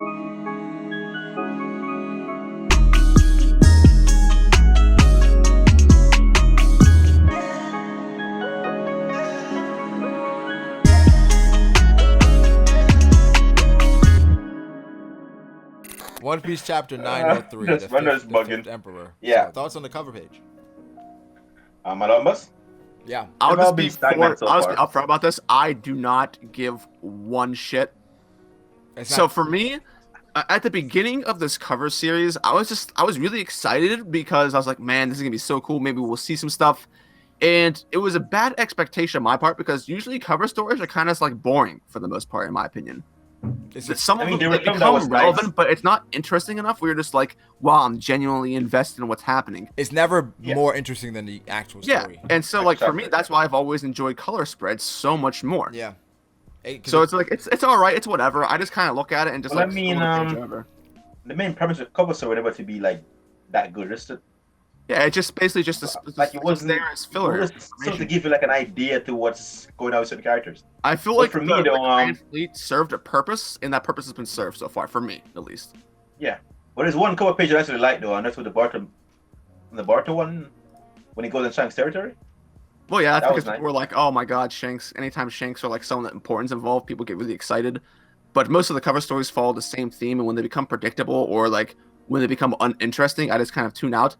One Piece chapter 903, This one is the fifth bugging. emperor. Yeah. So, thoughts on the cover page? Malamas? Yeah. I'll They've all just been be stagnant so I'll just be far. upfront about this. I do not give one shit. It's So not, for me, at the beginning of this cover series, I was really excited because I was like, man, this is gonna be so cool. Maybe we'll see some stuff. And it was a bad expectation on my part because usually cover stories are kind of like boring for the most part, in my opinion. Some of them there they were some that was become relevant, nice. but it's not interesting enough. We're just like, wow, I'm genuinely invested in what's happening. it's never more interesting than the actual story. And so like for me, that's why I've always enjoyed color spreads so much more. Yeah. So it's like it's all right, it's whatever. I just kind of look at it and just Well, I like mean, scroll the page over. the main premise of cover story never to be like that good. Just to, Yeah, it just basically just like it wasn't there as filler. It was sort of to give you like an idea to what's going on with certain characters. I feel But like for me, the though, Grand Fleet served a purpose, and that purpose has been served so far for me, at least. Yeah. Well, there's one cover page I actually like though, and that's with the Barton one when he goes in Shanks territory. Well, yeah, that's That because was people nice. were like, "Oh my God, Shanks!" Anytime Shanks or like someone that important's involved, people get really excited. But most of the cover stories follow the same theme, and when they become predictable or like when they become uninteresting, I just kind of tune out.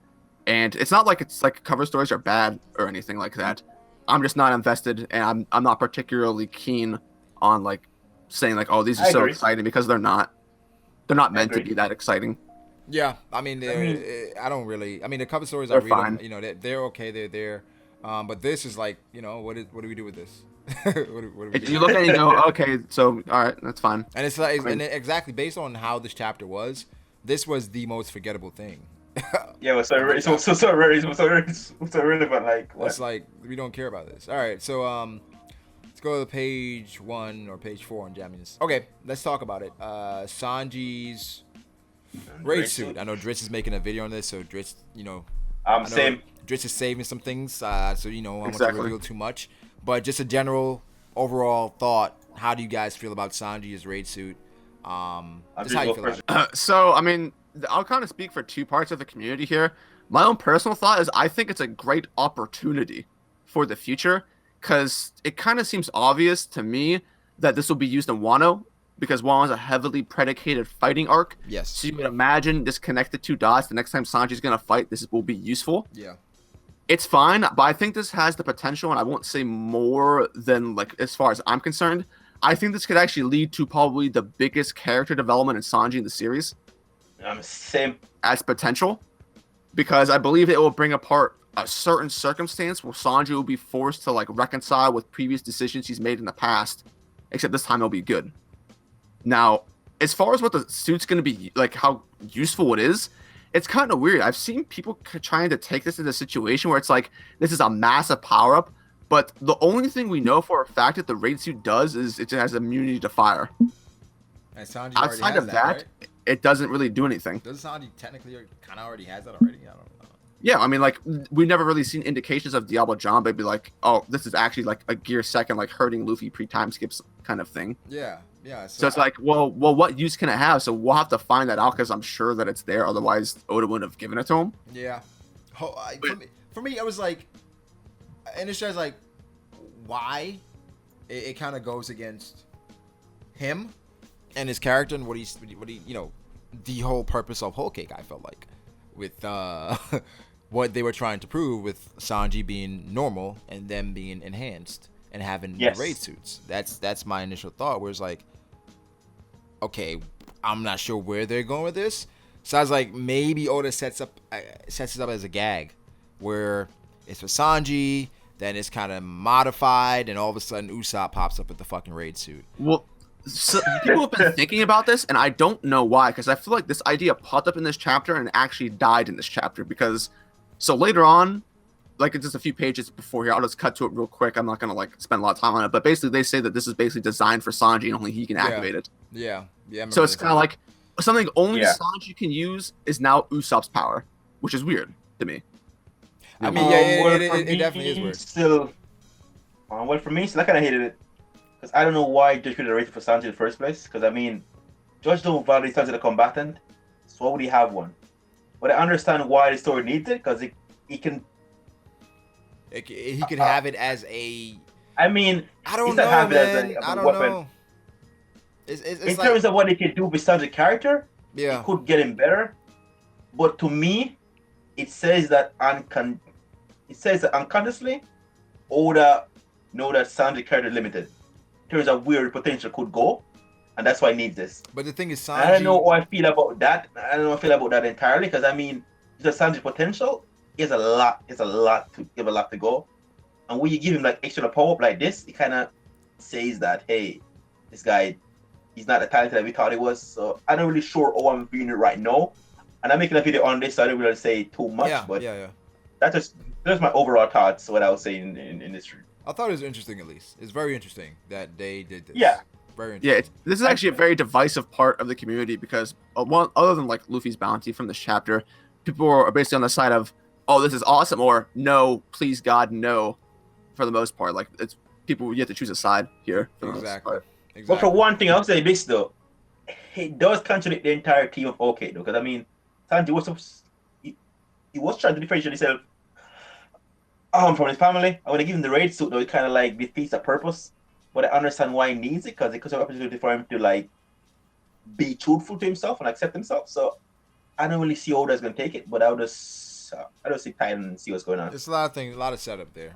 And it's not like it's like cover stories are bad or anything like that. I'm just not invested, and I'm not particularly keen on like saying like, "Oh, these are I so agree. exciting," because they're not. They're not meant to agree. be that exciting. Yeah, I mean, I don't really. I mean, the cover stories I They're read, fine. them, you know, they're okay, they're there. But this is like, you know, what do we do with this? what do we do? You look at it and you go, "Okay, so all right, that's fine." And it's like, I mean- and exactly based on how this chapter was, this was the most forgettable thing. Yeah, it was so relevant. Like what? It's like we don't care about this. All right, so let's go to page 1 or page 4 on Jammies. Okay, let's talk about it. Sanji's raid suit. I know Drizzt is making a video on this, so Drizzt, you know, Same. Drizzt is saving some things, so you know, I won't Exactly. reveal too much. But just a general overall thought. How do you guys feel about Sanji's raid suit? Just how you feel about it. So, I mean, I'll kind of speak for two parts of the community here. My own personal thought is I think it's a great opportunity for the future because it kind of seems obvious to me that this will be used in Wano because Wano is a heavily predicated fighting arc. Yes. So you would imagine just connect the two dots. The next time Sanji's going to fight, this will be useful. Yeah. It's fine, but I think this has the potential, and I won't say more than, like, as far as I'm concerned, I think this could actually lead to probably the biggest character development in Sanji in the series Same. as potential, because I believe it will bring apart a certain circumstance where Sanji will be forced to, like, reconcile with previous decisions he's made in the past, except this time it'll be good. Now, as far as what the suit's going to be, like, how useful it is, it's kind of weird. I've seen people trying to take this into a situation where it's like, this is a massive power-up, but the only thing we know for a fact that the raid suit does is it has immunity to fire. And Sanji Outside of that, right? it doesn't really do anything. Does Sanji technically kind of already has that already? I don't know. Yeah, I mean, like, we've never really seen indications of Diablo Jambé be like, oh, this is actually like a gear second, like hurting Luffy pre-time skips kind of thing. Yeah. So it's like, well, what use can it have? So we'll have to find that out because I'm sure that it's there. Otherwise, Oda wouldn't have given it to him. Yeah. For me, I was like, and it's just like, why? It kind of goes against him and his character and what he, you know, the whole purpose of Whole Cake. I felt like with what they were trying to prove with Sanji being normal and them being enhanced and having the raid suits. That's my initial thought. Where it's like, okay, I'm not sure where they're going with this. So I was like, maybe Oda sets it up as a gag, where it's for Sanji, then it's kind of modified, and all of a sudden Usopp pops up with the fucking raid suit. Well, so people have been thinking about this, and I don't know why, because I feel like this idea popped up in this chapter and actually died in this chapter. Because so later on, like it's just a few pages before here, I'll just cut to it real quick. I'm not gonna like spend a lot of time on it, but basically they say that this is basically designed for Sanji and only he can activate it. Yeah. So it's kind of like something only Sanji can use is now Usopp's power, which is weird to me. I mean, it definitely is weird. Still, well, for me, still, I kind of hated it because I don't know why they should have rated for Sanji in the first place. Because I mean, Judge don't value Sanji as a combatant, so why would he have one? But I understand why the story needs it, because he can. He could have it as a. I mean, I don't he's not know, having it man. as a I don't weapon. know. It's In like, terms of what he can do with Sanji's character, yeah. it could get him better. But to me, it says that unconsciously, Oda know that Sanji's character is limited. In terms of where the potential could go, and that's why he needs this. But the thing is, Sanji. I don't know how I feel about that. I don't know how I feel about that entirely, because I mean, just Sanji's potential is a lot. It's a lot to give, a lot to go. And when you give him like extra power up like this, it kind of says that, hey, this guy, he's not the talented that we thought he was. So I'm not really sure how I'm feeling it right now. And I'm making a video on this, so I don't really say too much. But that's my overall thoughts. What I was saying in this stream. I thought it was interesting. At least it's very interesting that they did this. Yeah. Very interesting. Yeah, this is actually a very divisive part of the community because other than like Luffy's bounty from this chapter, people are basically on the side of, oh, this is awesome, or no, please God, no. For the most part, like it's people, you have to choose a side here. Exactly. But for one thing, I'll say this though, it does contradict the entire team of OK though, because I mean, Sanji was he was trying to differentiate himself from his family. And when they give him the raid suit though, it kind of like defeats the purpose. But I understand why he needs it, because it could have an opportunity for him to like be truthful to himself and accept himself. So I don't really see how that's gonna take it, but I don't sit tight and see what's going on. There's a lot of things, a lot of setup there.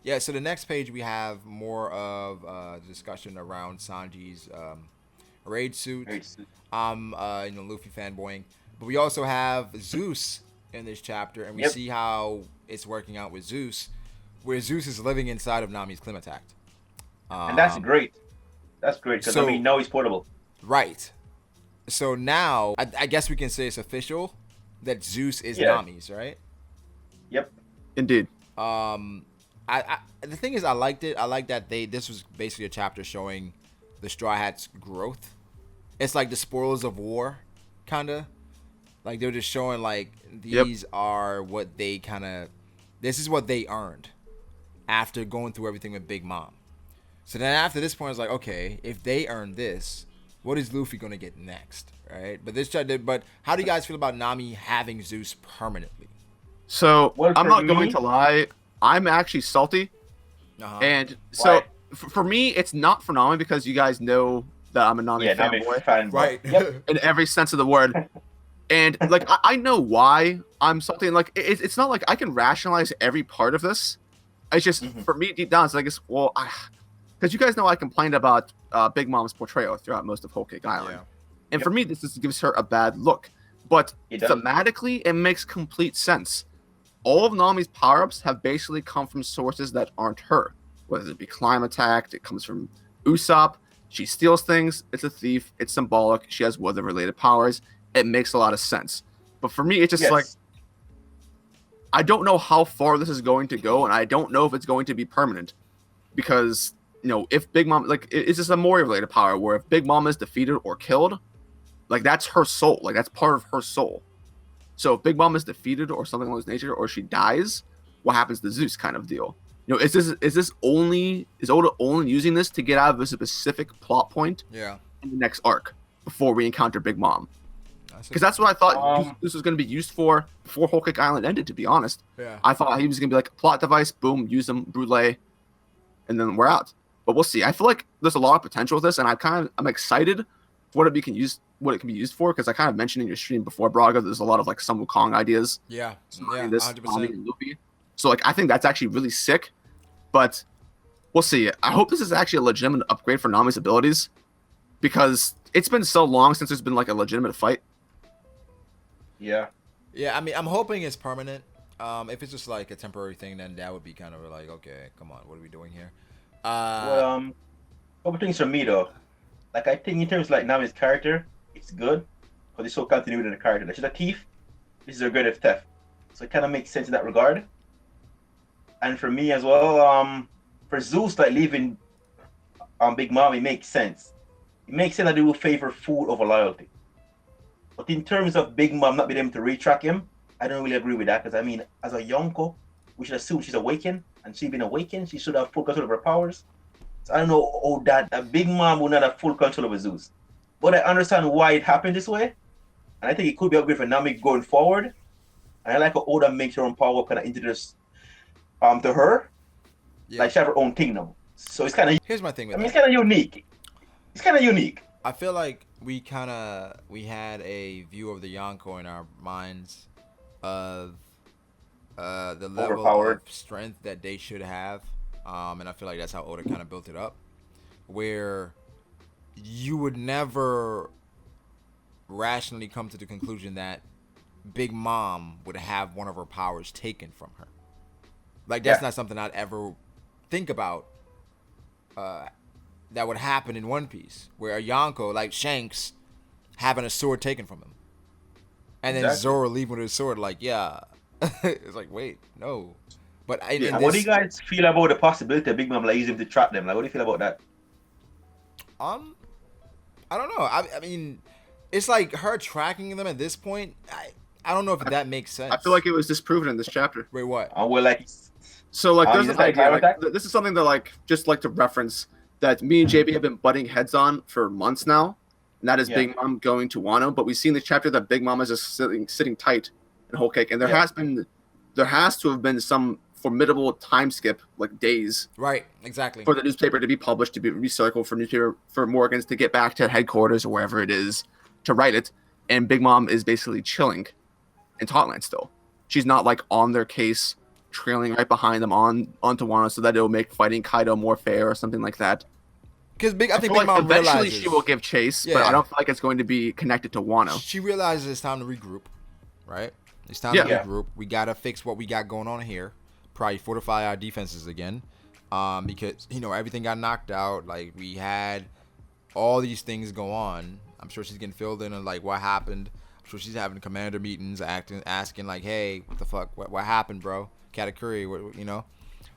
Yeah, so the next page we have more of discussion around Sanji's raid suit. Luffy fanboying. But we also have Zeus in this chapter, and we see how it's working out with Zeus, where Zeus is living inside of Nami's Climattact. And that's great. That's great, because I mean, now he's portable. Right. So now, I guess we can say it's official that Zeus is Nami's, right? Yep. Indeed. The thing is, I liked it. I like that this was basically a chapter showing the Straw Hats' growth. It's like the spoilers of war, kind of. Like they're just showing like these are what they this is what they earned after going through everything with Big Mom. So then after this point, it's like, okay, if they earned this, what is Luffy gonna get next, right? But how do you guys feel about Nami having Zeus permanently? So I'm not going to lie. I'm actually salty. And so for me, it's not for Nami because you guys know that I'm a Nami fanboy. Right. In every sense of the word. And like, I know why I'm salty. And like, it's not like I can rationalize every part of this. It's just, for me, deep down, it's like, because you guys know I complained about Big Mom's portrayal throughout most of Whole Cake Island. And for me, this just gives her a bad look. But thematically, it makes complete sense. All of Nami's power-ups have basically come from sources that aren't her. Whether it be Climattack, it comes from Usopp. She steals things. It's a thief. It's symbolic. She has weather-related powers. It makes a lot of sense. But for me, it's just like, I don't know how far this is going to go, and I don't know if it's going to be permanent. Because, if Big Mom, like, it's just a Mori-related power, where if Big Mom is defeated or killed, like, that's her soul. Like, that's part of her soul. So if Big Mom is defeated or something of this nature, or she dies, what happens to Zeus kind of deal? Is Oda only using this to get out of a specific plot point in the next arc before we encounter Big Mom? Because that's what I thought this was going to be used for before Whole Cake Island ended, to be honest. I thought he was going to be like a plot device, boom, use them, Brûlé, and then we're out. But we'll see. I feel like there's a lot of potential with this, and I'm excited for what it can be used for, because I kind of mentioned in your stream before, Braga, there's a lot of like Sun Wukong ideas. Yeah, this 100%. Luffy. So like I think that's actually really sick, but we'll see. I hope this is actually a legitimate upgrade for Nami's abilities, because it's been so long since there's been like a legitimate fight. Yeah. Yeah, I mean, I'm hoping it's permanent. If it's just like a temporary thing, then that would be kind of like, okay, come on, what are we doing here? Couple things from me though. Like, I think in terms of like Nami's character, it's good because it's so continuity in the character. Like, she's a thief. This is her grade of theft, so it kind of makes sense in that regard. And for me as well, for Zeus like leaving Big Mom, it makes sense. It makes sense that they will favor food over loyalty. But in terms of Big Mom not being able to retrack him, I don't really agree with that, because I mean, as a Yonko, we should assume she's awakened, and she being awakened, she should have full control of her powers. So I don't know that Big Mom will not have full control over Zeus. but I understand why it happened this way, and I think it could be upgrade for Nami going forward. And I like how Oda makes her own power kind of introduced to her, Yeah. like she have her own thing now. So it's kind of. Here's my thing with I mean, that. it's kind of unique. It's kind of unique. I feel like we had a view of the Yonko in our minds of the level Overpowered. of strength that they should have, and I feel like that's how Oda kind of built it up, where you would never rationally come to the conclusion that Big Mom would have one of her powers taken from her. Like that's not something I'd ever think about. That would happen in One Piece, where a Yonko like Shanks having a sword taken from him, and then Zoro leaving with his sword. Like, yeah, it's like, wait, no. But what do you guys feel about the possibility of Big Mom like using him to trap them? Like, what do you feel about that? I don't know. I mean, it's like her tracking them at this point. I don't know if that makes sense. I feel like it was disproven in this chapter. Wait, what? Well, like, so like, there's this an idea. Like, this is something that like just like to reference that me and JB have been butting heads on for months now, and that is Big Mom going to Wano. But we see in the chapter that Big Mom is just sitting tight in Whole Cake, and there has to have been some formidable time skip, like days, right? Exactly, for the newspaper to be published, to be recycled for Morgans to get back to headquarters or wherever it is to write it, and Big Mom is basically chilling in Totland still. She's not like on their case, trailing right behind them onto Wano, so that it'll make fighting Kaido more fair or something like that. Because I think Big Mom eventually realizes she will give chase, but I don't feel like it's going to be connected to Wano. She realizes it's time to regroup, right? It's time to regroup. We gotta fix what we got going on here. Probably fortify our defenses again, because everything got knocked out. Like we had all these things go on. I'm sure she's getting filled in on like what happened. I'm sure she's having commander meetings, asking like, hey, what the fuck, what happened, bro? Katakuri,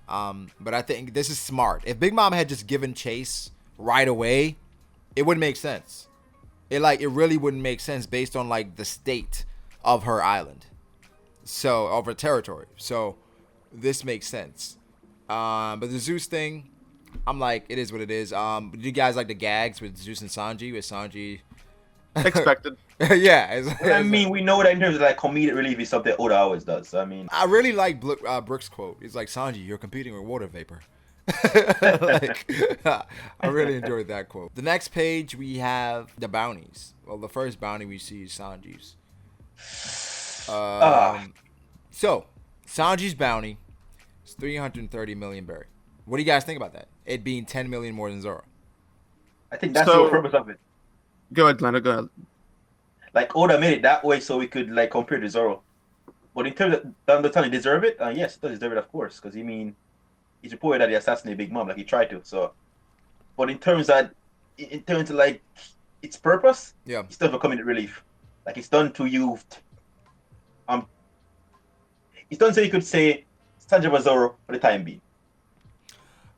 But I think this is smart. If Big Mom had just given chase right away, it wouldn't make sense. It really wouldn't make sense based on like the state of her island, so of her territory. So this makes sense. But the Zeus thing, I'm like, it is what it is. Do you guys like the gags with Zeus and Sanji? With Sanji, expected. Yeah. I mean, we know that in terms of like comedic relief is something Oda always does. So, I mean, I really like Brooks' quote. He's like, Sanji, you're competing with water vapor. I really enjoyed that quote. The next page we have the bounties. Well, the first bounty we see is Sanji's. So Sanji's bounty is 330 million berry. What do you guys think about that? It being 10 million more than Zoro. I think that's the whole purpose of it. Go ahead, Lando. Go ahead. Like Oda made it that way so we could like compare to Zoro. But in terms of the time he deserve it, yes, he does deserve it, of course, because he's reported that he assassinated Big Mom, like he tried to. So, but in terms of like its purpose, it's done for comedic relief. Like it's done to you. It's done so you could say Sanji was Zoro for the time being.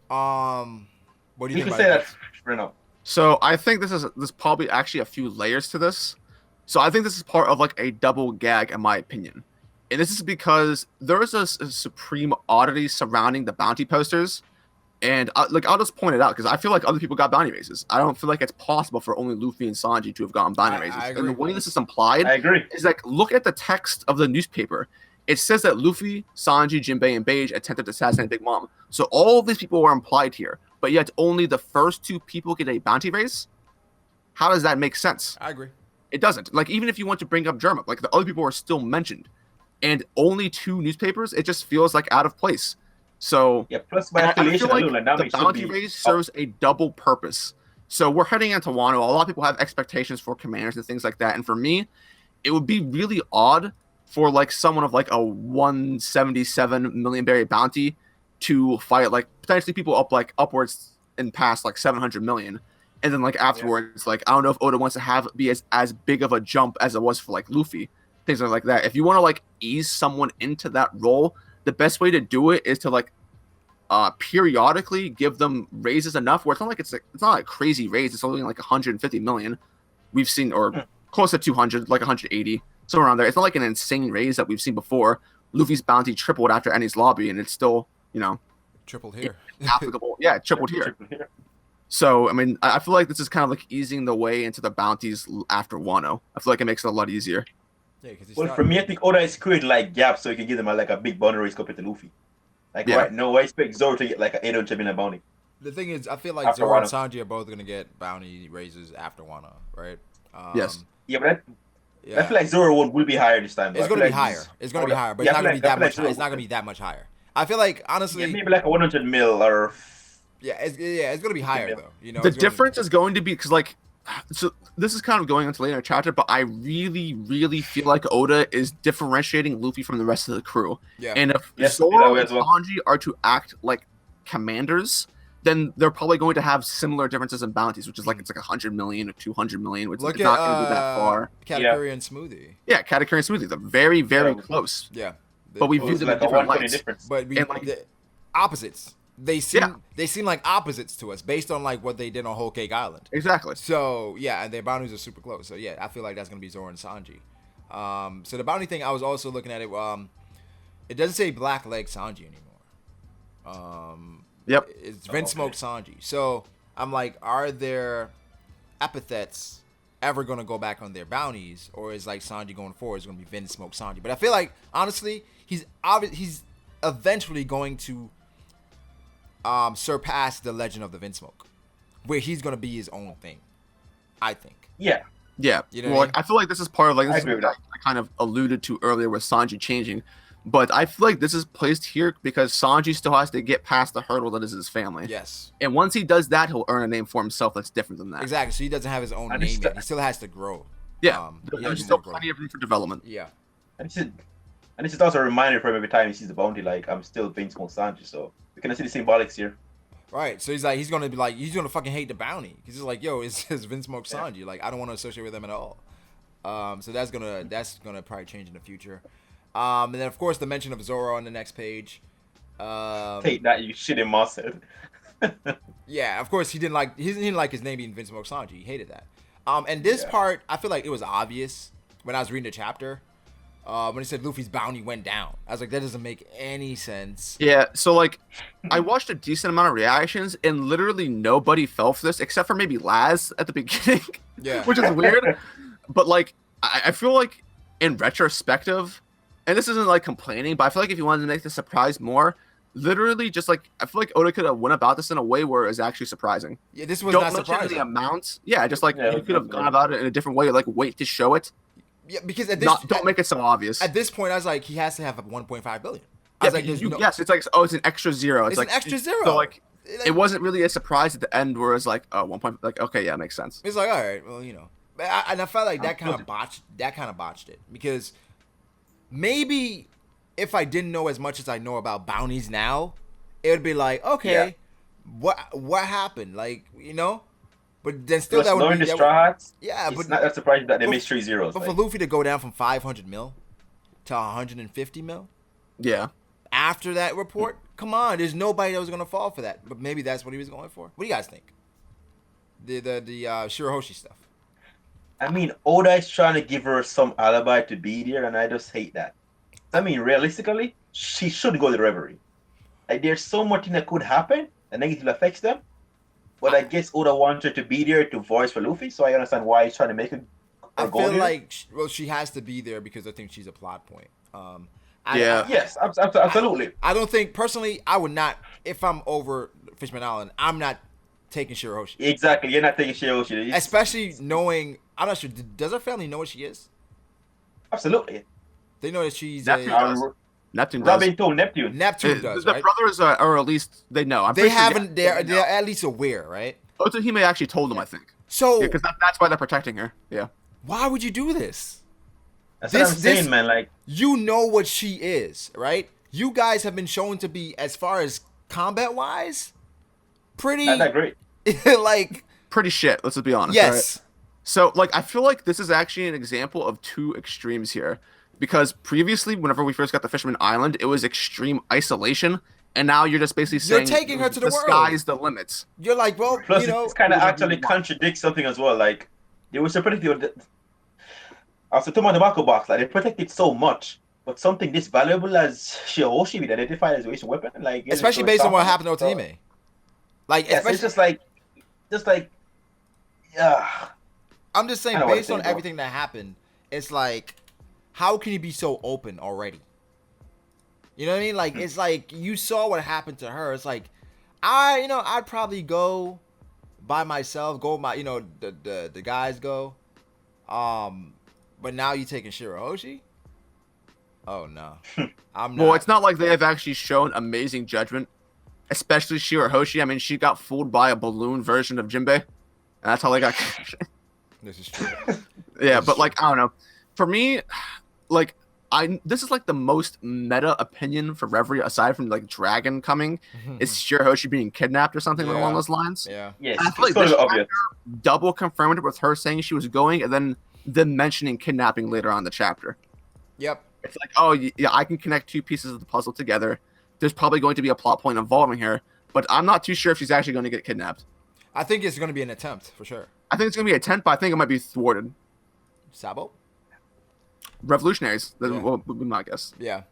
What do you think? You could say that right now. So I think there's probably actually a few layers to this. So I think this is part of like a double gag, in my opinion. And this is because there is a supreme oddity surrounding the bounty posters. And I'll just point it out because I feel like other people got bounty raises. I don't feel like it's possible for only Luffy and Sanji to have gotten bounty raises. And the way this is implied is like, look at the text of the newspaper. It says that Luffy, Sanji, Jinbei, and Beige attempted to assassinate Big Mom. So all of these people were implied here. But yet only the first two people get a bounty raise? How does that make sense? I agree. It doesn't. Like, even if you want to bring up Germa, like, the other people are still mentioned. And only two newspapers, it just feels like out of place. So, plus by affiliation, I feel like the bounty raise serves a double purpose. So we're heading into Wano. A lot of people have expectations for commanders and things like that. And for me, it would be really odd for like someone of like a 177 million berry bounty to fight like potentially people up like upwards and past like 700 million. And then like afterwards, like I don't know if Oda wants to be as big of a jump as it was for like Luffy, things like that. If you want to like ease someone into that role, the best way to do it is to like periodically give them raises enough where it's not like it's not like a crazy raise. It's only like 150 million. We've seen, or close to 200, like 180, somewhere around there. It's not like an insane raise that we've seen before. Luffy's bounty tripled after Enies lobby, and it's still, tripled here. applicable. Yeah, tripled here. So, I mean, I feel like this is kind of like easing the way into the bounties after Wano. I feel like it makes it a lot easier. Yeah, because he's Well, not. for me, I think Oda is creating like gaps so he can give them like a big bounty race compared to Luffy. Like Yeah. right now, I expect Zoro to get like an 800 million bounty. The thing is, I feel like After Zoro and Wano. Sanji are both gonna get bounty raises after Wano, right? Yes. Yeah, but I Yeah. feel like Zoro will be higher this time. Though. It's I feel gonna be like higher. It's gonna be higher, but Yeah, it's not gonna be that much. Zoro It's not will. gonna be that much higher. I feel like Yeah, honestly, maybe like a 100 mil or yeah, it's gonna be higher though. You know, The it's gonna be- difference is going to be because, like, so this is kind of going into later in the chapter, but I really, really feel like Oda is differentiating Luffy from the rest of the crew. Yeah. And if Yes, I feel that Zoro way and as well. Sanji are to act like commanders, then they're probably going to have similar differences in bounties, which is like it's like 100 million or 200 million, which Look is at not going to be that far. Katakuri and Smoothie. Yeah, Katakuri and Smoothie, they're very, very Yeah. close. Yeah, But we it view was them like in a different 120 lights. difference. but we And, like- the opposites. They seem like opposites to us based on like what they did on Whole Cake Island. Exactly. So yeah, and their bounties are super close. So yeah, I feel like that's gonna be Zoro and Sanji. So the bounty thing, I was also looking at it. It doesn't say Black Leg Sanji anymore. Yep. It's Vince Smoke Sanji. So I'm like, are there epithets ever gonna go back on their bounties, or is like Sanji going forward is gonna be Vince Smoke Sanji? But I feel like honestly, he's eventually going to surpass the legend of the Vince Smoke, where he's gonna be his own thing. I think. Yeah, Yeah. You know Well, what I like, I feel like this is part of like I this is agree with what I kind of alluded to earlier with Sanji changing. But I feel like this is placed here because Sanji still has to get past the hurdle that is his family. Yes. And once he does that, he'll earn a name for himself that's different than that. Exactly. So he doesn't have his own And name it's yet. He still has to grow. Yeah. He has There's to still grow. plenty of room for development. Yeah. and this is also a reminder for him every time he sees the bounty. Like I'm still Vince Sanji, so we can see the symbolics here. Right. So he's gonna be like, he's gonna fucking hate the bounty. He's just like, yo, it's Vince Smoke Sanji. Like I don't want to associate with them at all. So that's gonna probably change in the future. And then of course the mention of Zoro on the next page. Take that, you shitty mosshead. Yeah, of course he didn't like his name being Vince Smoke Sanji. He hated that. And this Yeah. part, I feel like it was obvious when I was reading the chapter. When he said Luffy's bounty went down, I was like, that doesn't make any sense. Yeah. So like, I watched a decent amount of reactions, and literally nobody fell for this except for maybe Laz at the beginning. Yeah. Which is weird. But like, I feel like in retrospective, and this isn't like complaining, but I feel like if you wanted to make the surprise more, literally just like I feel like Oda could have went about this in a way where it was actually surprising. Yeah, this was Don't not mention surprising. the amounts. Yeah, just like Yeah, you could have that's gone right. about it in a different way. Like wait to show it. Yeah, because at this Don't make it so obvious. at this point, I was like, he has to have 1.5 billion. I Yeah, was like, because there's no, yes, it's like it's an extra zero. it's like an extra zero. So like Like, it wasn't really a surprise at the end where it's like 1 point. Like okay, yeah, makes sense. It's like, all right, well, you know, and I felt like that kind of Absolutely. botched it because maybe if I didn't know as much as I know about bounties now, it would be like, okay, what happened, like you know, but then still Plus, that would knowing be the that Straw Hats, yeah, it's but not that surprising that they but- missed 3 zeros. but for Like, Luffy to go down from 500 mil to 150 mil Yeah. after that report, come on, there's nobody that was gonna fall for that, but maybe that's what he was going for. What do you guys think? The Shirahoshi stuff. I mean, Oda is trying to give her some alibi to be there, and I just hate that. I mean, realistically, she should go to Reverie. Like, there's so much that could happen that negatively affects them. But I guess Oda wants her to be there to voice for Luffy, so I understand why he's trying to make her I go feel there. like she has to be there because I think she's a plot point. Yeah. Yes, absolutely. I don't think personally I would not if I'm over Fishman Island. I'm not taking Shirahoshi, Exactly. You're not taking Shirahoshi. It's- especially knowing I'm not sure. Does her family know what she is? Absolutely. They know that she's Neptune a does. Neptune does. Robin told Neptune. Neptune does, the right? brothers are, or at least they know. I'm They pretty sure haven't. they They're at least aware, right? Otohime actually told them, I think. So Because that's why they're protecting her. Yeah. why would you do this? That's what I'm saying, man. Like, You know what she is, right? You guys have been shown to be, as far as combat wise, pretty not that great. like Pretty shit. Let's just be honest. yes. Right? So, like, I feel like this is actually an example of two extremes here. Because previously, whenever we first got the Fisherman Island, it was extreme isolation. And now you're just basically You're saying taking her to the world. sky's the limits. You're like, well, Plus, you know, it's kind of what do you actually want? contradicts something as well. Like, they were so protective. Also, to my tobacco box, like, they protect it so much. But something this valuable as Shirahoshi be identified as a waste weapon, like especially based on what happened to Otime. Like, Yes, especially, it's just like just like, yeah, I'm just I saying, don't want to based say on it, bro. everything that happened, it's like, how can you be so open already? You know what I mean? Like, it's like you saw what happened to her. It's like, I'd probably go by myself, go with my, the guys go. Um, but now you taking Shirahoshi? Oh no, I'm Well, not. it's not like they have actually shown amazing judgment, especially Shirahoshi. I mean, she got fooled by a balloon version of Jinbei, and that's how they got. This is true. Yeah, This is but true. like I don't know. For me, like I this is like the most meta opinion for Reverie aside from like Dragon coming is Shirahoshi being kidnapped or something along Yeah, those lines. yeah, Yeah, And I feel it's like sort this of obvious. chapter double confirmed it with her saying she was going and then them mentioning kidnapping later on in the chapter. yep. It's like, oh yeah, I can connect two pieces of the puzzle together. There's probably going to be a plot point involving her, but I'm not too sure if she's actually going to get kidnapped. I think it's gonna be an attempt for sure. I think it's going to be a tent, but I think it might be thwarted. Sabo. Revolutionaries, that Yeah, would be my guess. yeah.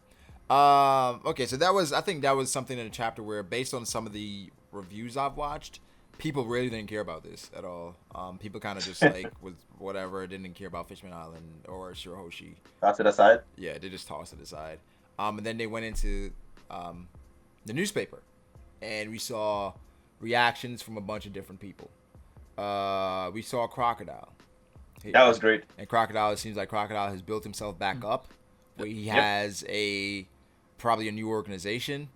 Okay, so I think that was something in the chapter where, based on some of the reviews I've watched, people really didn't care about this at all. People kind of just like was whatever, didn't care about Fishman Island or Shirahoshi. Pass it aside. Yeah, they just tossed it aside. And then they went into um, the newspaper, and we saw reactions from a bunch of different people. We saw Crocodile. That was great. And Crocodile, it seems like Crocodile has built himself back up, where he Yep. has probably a new organization.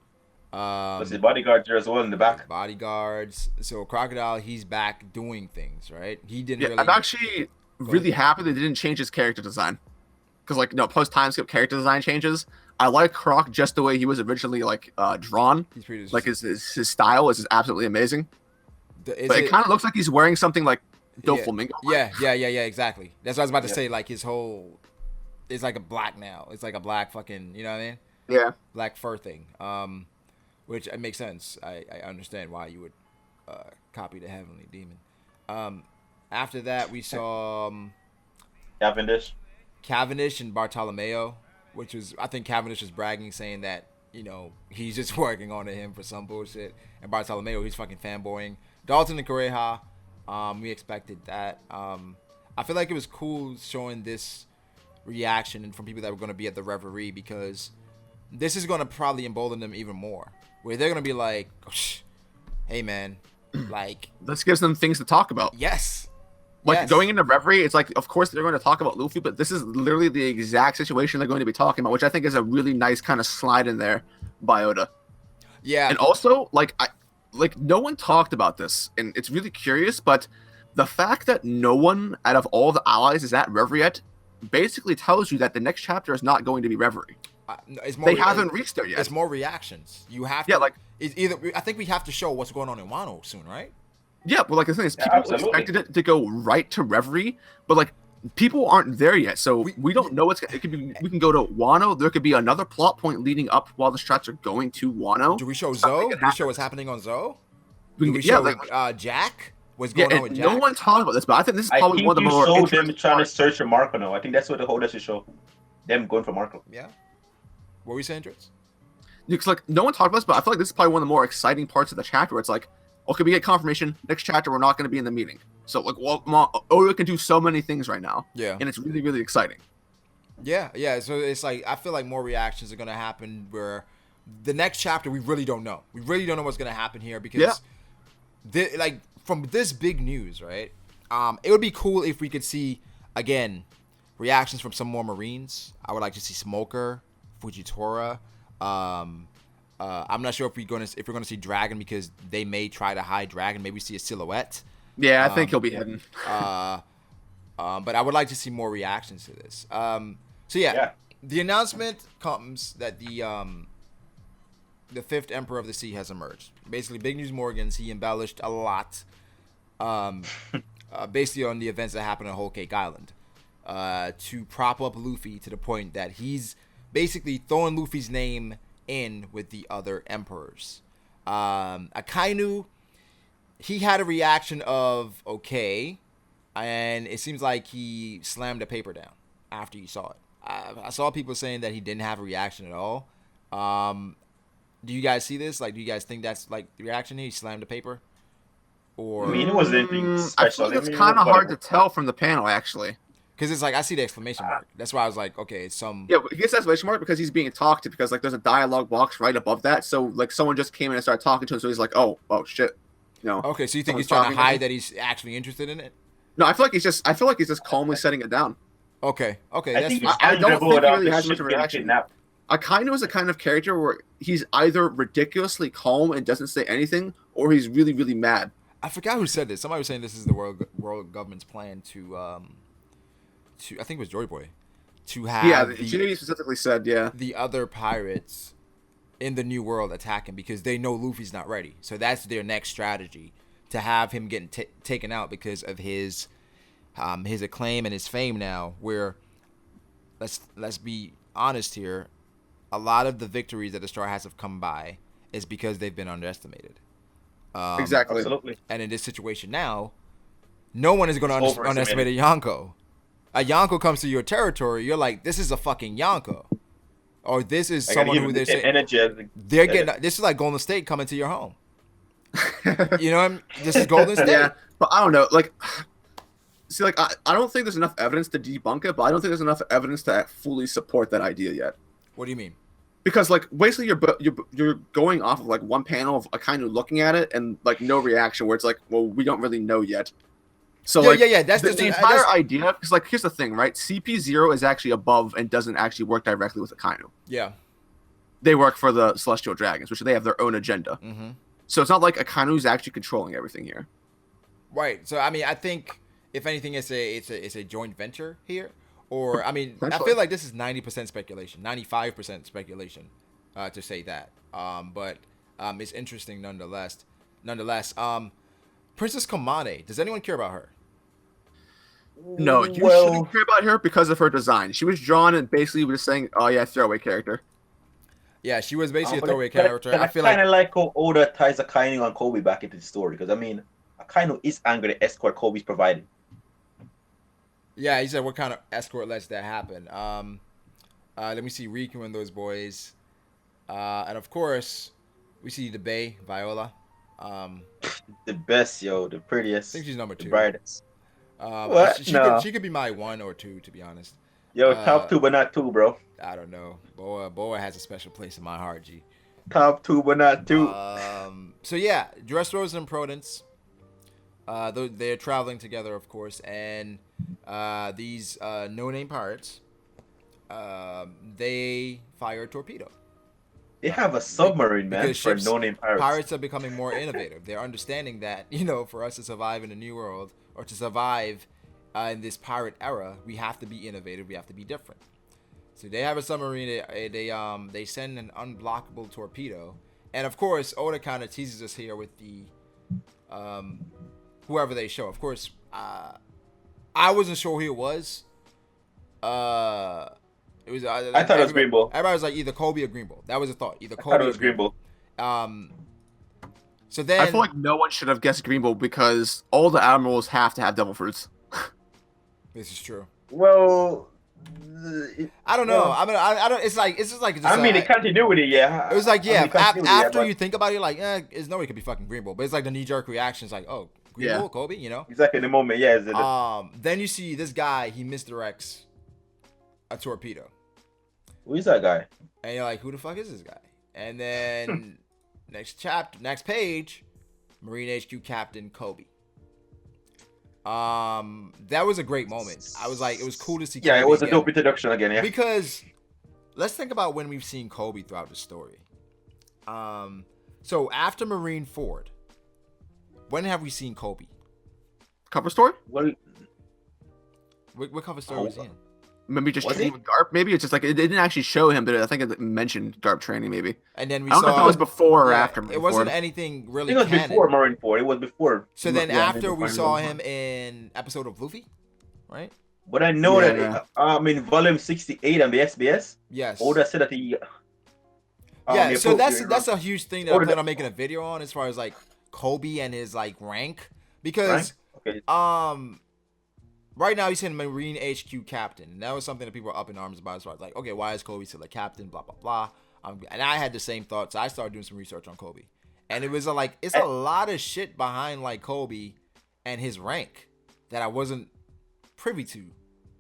Was the bodyguard there as well in the His back? bodyguards. So Crocodile, he's back doing things, right? He didn't Yeah, I'm really. actually Go ahead. really happy they didn't change his character design because like no post time skip character design changes. I like Croc just the way he was originally like drawn. He's pretty. Like his style is absolutely amazing, Is but it it? kind of looks like he's wearing something like Yeah, Doflamingo. yeah. Exactly. That's what I was about to Yep. say. Like his whole, it's like a black now. It's like a black fucking. You know what I mean? Yeah, Black fur thing. Which it makes sense. I understand why you would copy the Heavenly Demon. Um, After that, we saw Cavendish. Cavendish and Bartolomeo, which was, I think Cavendish was bragging, saying that he's just working on him for some bullshit, and Bartolomeo, he's fucking fanboying. Dalton and Correja, we expected that. I feel like it was cool showing this reaction from people that were going to be at the Reverie, because this is going to probably embolden them even more, where they're going to be like, hey man, like, this gives them things to talk about. yes, Like yes. going into Reverie, it's like of course they're going to talk about Luffy, but this is literally the exact situation they're going to be talking about, which I think is a really nice kind of slide in there by Oda. Yeah, And also, like no one talked about this, and it's really curious, but the fact that no one out of all the allies is at Reverie yet basically tells you that the next chapter is not going to be Reverie. it's more. They haven't reached there yet. It's more reactions. You have Yeah, to. like It's either. I think we have to show what's going on in Wano soon, right? yeah, but like the thing is, Yeah, people absolutely. expected it to go right to Reverie, but like people aren't there yet, so we don't know what's. It could be. We can go to Wano. There could be another plot point leading up while the strats are going to Wano. Do we show Something Zoe? could Do we show happen. what's happening on Zoe? We Do can, we yeah, show like Jack? What's yeah, going on with and Jack? no one talked about this, but I think this is I probably think one of the you more showed them interesting trying to parts. search for Marco now. I think that's what the whole that should show. Them going for Marco. Yeah. What were we saying, Drizzt? Because like no one talked about this, but I feel like this is probably one of the more exciting parts of the chapter. Where it's like, okay, we get confirmation. Next chapter, we're not going to be in the meeting. So like, well, Oda can do so many things right now, Yeah. and it's really, really exciting. Yeah. So it's like, I feel like more reactions are gonna happen. Where the next chapter, we really don't know. We really don't know what's gonna happen here, because, like, from this big news, right? It would be cool if we could see again reactions from some more Marines. I would like to see Smoker, Fujitora. I'm not sure if we're gonna see Dragon, because they may try to hide Dragon. Maybe see a silhouette. Yeah, I think he'll be hidden. But I would like to see more reactions to this. So yeah, the announcement comes that the fifth Emperor of the Sea has emerged. Basically, Big News Morgan's, he embellished a lot, basically on the events that happened on Whole Cake Island, to prop up Luffy to the point that he's basically throwing Luffy's name in with the other emperors. Akainu, he had a reaction of okay, and it seems like he slammed the paper down after he saw it. I saw people saying that he didn't have a reaction at all. Do you guys see this? Like, do you guys think that's like the reaction? He slammed the paper. I or mean, it wasn't anything I feel special. like I it's mean, it kind was of hard to whatever. tell from the panel, actually. because it's like I see the exclamation mark. That's why I was like, okay, it's some. Yeah, he gets that exclamation mark because he's being talked to, because like there's a dialogue box right above that. So like someone just came in and started talking to him, so he's like, oh shit, you know. Okay, so you think Someone's he's trying to talking to me. hide that he's actually interested in it? No, I feel like he's just calmly setting it down. Okay, I that's think fair. he's I angry don't think he about really the has much of ship a getting reaction. kidnapped. Akainu is a kind of character where he's either ridiculously calm and doesn't say anything, or he's really, really mad. I forgot who said this. Somebody was saying this is the world government's plan to I think it was Joy Boy, to Yeah, have Tsunami specifically said, yeah. the other pirates in the new world attack him because they know Luffy's not ready. So that's their next strategy, to have him getting taken out because of his acclaim and his fame now. Where let's be honest here, a lot of the victories that the Straw Hats have come by is because they've been underestimated. Exactly. Absolutely. And in this situation now, no one is going to Overestimated. underestimate a Yonko. A Yonko comes to your territory, you're like, this is a fucking Yonko, or this is I gotta someone give who him they're the saying energy. they're getting. This is like Golden State coming to your home. You know what I mean? This is Golden State. Yeah, but I don't know. Like, see, like I don't think there's enough evidence to debunk it, but I don't think there's enough evidence to fully support that idea yet. What do you mean? Because like basically you're going off of like one panel of a kind of looking at it and like no reaction, where it's like, well, we don't really know yet. So Yeah. That's the entire idea. Because like here's the thing, right? CP0 is actually above and doesn't actually work directly with Akainu. Yeah. They work for the Celestial Dragons, which they have their own agenda. Mm-hmm. So it's not like Akainu's actually controlling everything here. Right. So I mean, I think if anything, it's a joint venture here. Or I mean, I feel like this is 90% speculation, 95% speculation, to say that. But it's interesting nonetheless. Princess Komane. Does anyone care about her? No, you shouldn't care about her because of her design. She was drawn and basically was saying, "Oh yeah, throwaway character." Yeah, she was basically a But throwaway character. I feel kind like of like how Oda ties Akainu and Koby back into the story, because I mean, Akainu is angry the escort Koby's providing. yeah, he said, "What kind of escort lets that happen?" Let me see Riku and those boys, and of course, we see the Bay Viola. The best, yo, the prettiest. I think she's number the 2. brightest. What? No. She could be my 1 or 2, to be honest. Yo, top 2 but not 2, bro. I don't know. Boa has a special place in my heart, G. Top 2 but not 2. So yeah, Dressrosa and Prudence. They're traveling together, of course, and these no-name pirates, they fire a torpedo. They have a submarine, man, Because for ships- no-name pirates. Pirates are becoming more innovative. They're understanding that, for us to survive in a new world, or to survive in this pirate era, we have to be innovative. We have to be different. So they have a submarine. They send an unblockable torpedo, and of course, Oda kind of teases us here with the whoever they show. Of course, I wasn't sure who it was. It was. I thought it was Green Bull. Everybody was like either Koby or Green Bull. That was a thought. Either I Koby thought it or was Green Bull. So then I feel like no one should have guessed Green Bull because all the admirals have to have devil fruits. this is true. Well, I don't know. I mean, I don't. It's just like. I mean, the continuity, yeah. It was like, yeah. I mean, continuity, After but you think about it, you're like, there's no way it could be fucking Green Bull. But it's like the knee jerk reaction is like, oh, Green Yeah. Bull, Koby, exactly in the moment, yeah. Is it Then you see this guy. He misdirects a torpedo, who is that guy? and you're like, who the fuck is this guy? And then next page, Marine HQ Captain Koby. That was a great moment. I was like, it was cool to see. Yeah, Koby it was a again. dope introduction again, yeah. Because let's think about when we've seen Koby throughout the story. So after Marine Ford, when have we seen Koby? Cover story? Well, What cover story was he in? Maybe just Was training he? with Garp. Maybe it's just like it didn't actually show him, but I think it mentioned Garp training. Maybe And then we I don't know if it was before or yeah, after. It wasn't Ford. anything I really think it was canon. before Marine 4. It was before. So then Yeah, after maybe we Marine saw 4. him in episode of Luffy, right? But I know Yeah. that in volume 68 on the SBS, Yes. Oda said that he. Yeah, he so appropriated- that's a huge thing that I Oda- plan on making a video on, as far as like Koby and his like rank, because Okay. right now he's in Marine HQ Captain, and that was something that people were up in arms about, as far as like, okay, why is Koby still a captain, blah blah blah. And I had the same thoughts. So I started doing some research on Koby, And it was it's a lot of shit behind like Koby and his rank that I wasn't privy to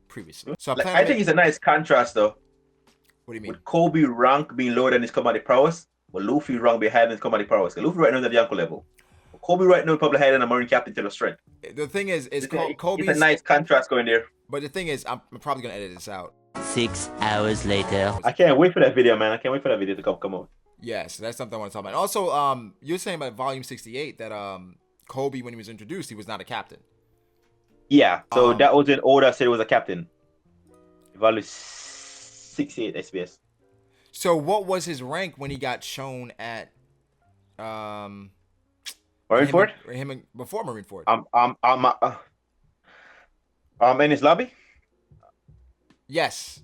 previously. So I think it's a nice contrast though. What do you mean? With Kobe rank being lower than his comedy prowess, but Luffy rank being higher than his comedy prowess. Luffy right now is at the Yonko level. But Kobe right now is probably higher than a Marine Captain to strength. The thing is Kobe. It's a nice contrast going there. But the thing is, I'm probably gonna edit this out. 6 hours later. I can't wait for that video, man. I can't wait for that video to come out. Yes, that's something I want to talk about. Also, you're saying about Volume 68 that Kobe, when he was introduced, he was not a captain. Yeah, so that was when Oda said he was a captain. Volume 68 SBS. So what was his rank when he got shown at Marineford? Before Marineford. In his lobby? Yes.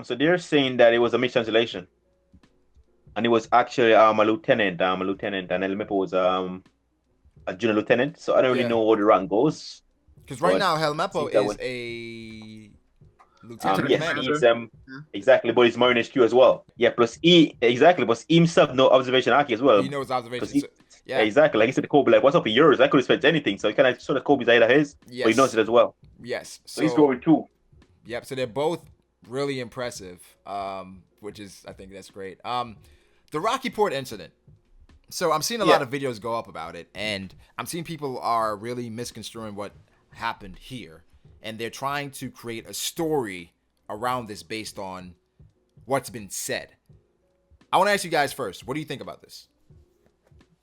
So they're saying that it was a mistranslation. And it was actually a lieutenant, and Elemepo was a junior lieutenant. So I don't really know how the rank goes. Because right now Helmepo is a lieutenant commander. Exactly, but he's Marine HQ as well. Yeah, plus but he himself no observation Aki as well. He knows observation. Yeah, exactly. Like he said to Kobe, like, what's up with yours? I could expect anything. So he kind of sort of Kobe's ahead of his, but he knows it as well. Yes. So he's going too. Yep. So they're both really impressive, which is, I think that's great. The Rocky Port incident. So I'm seeing a lot of videos go up about it, and I'm seeing people are really misconstruing what happened here, and they're trying to create a story around this based on what's been said. I want to ask you guys first, what do you think about this?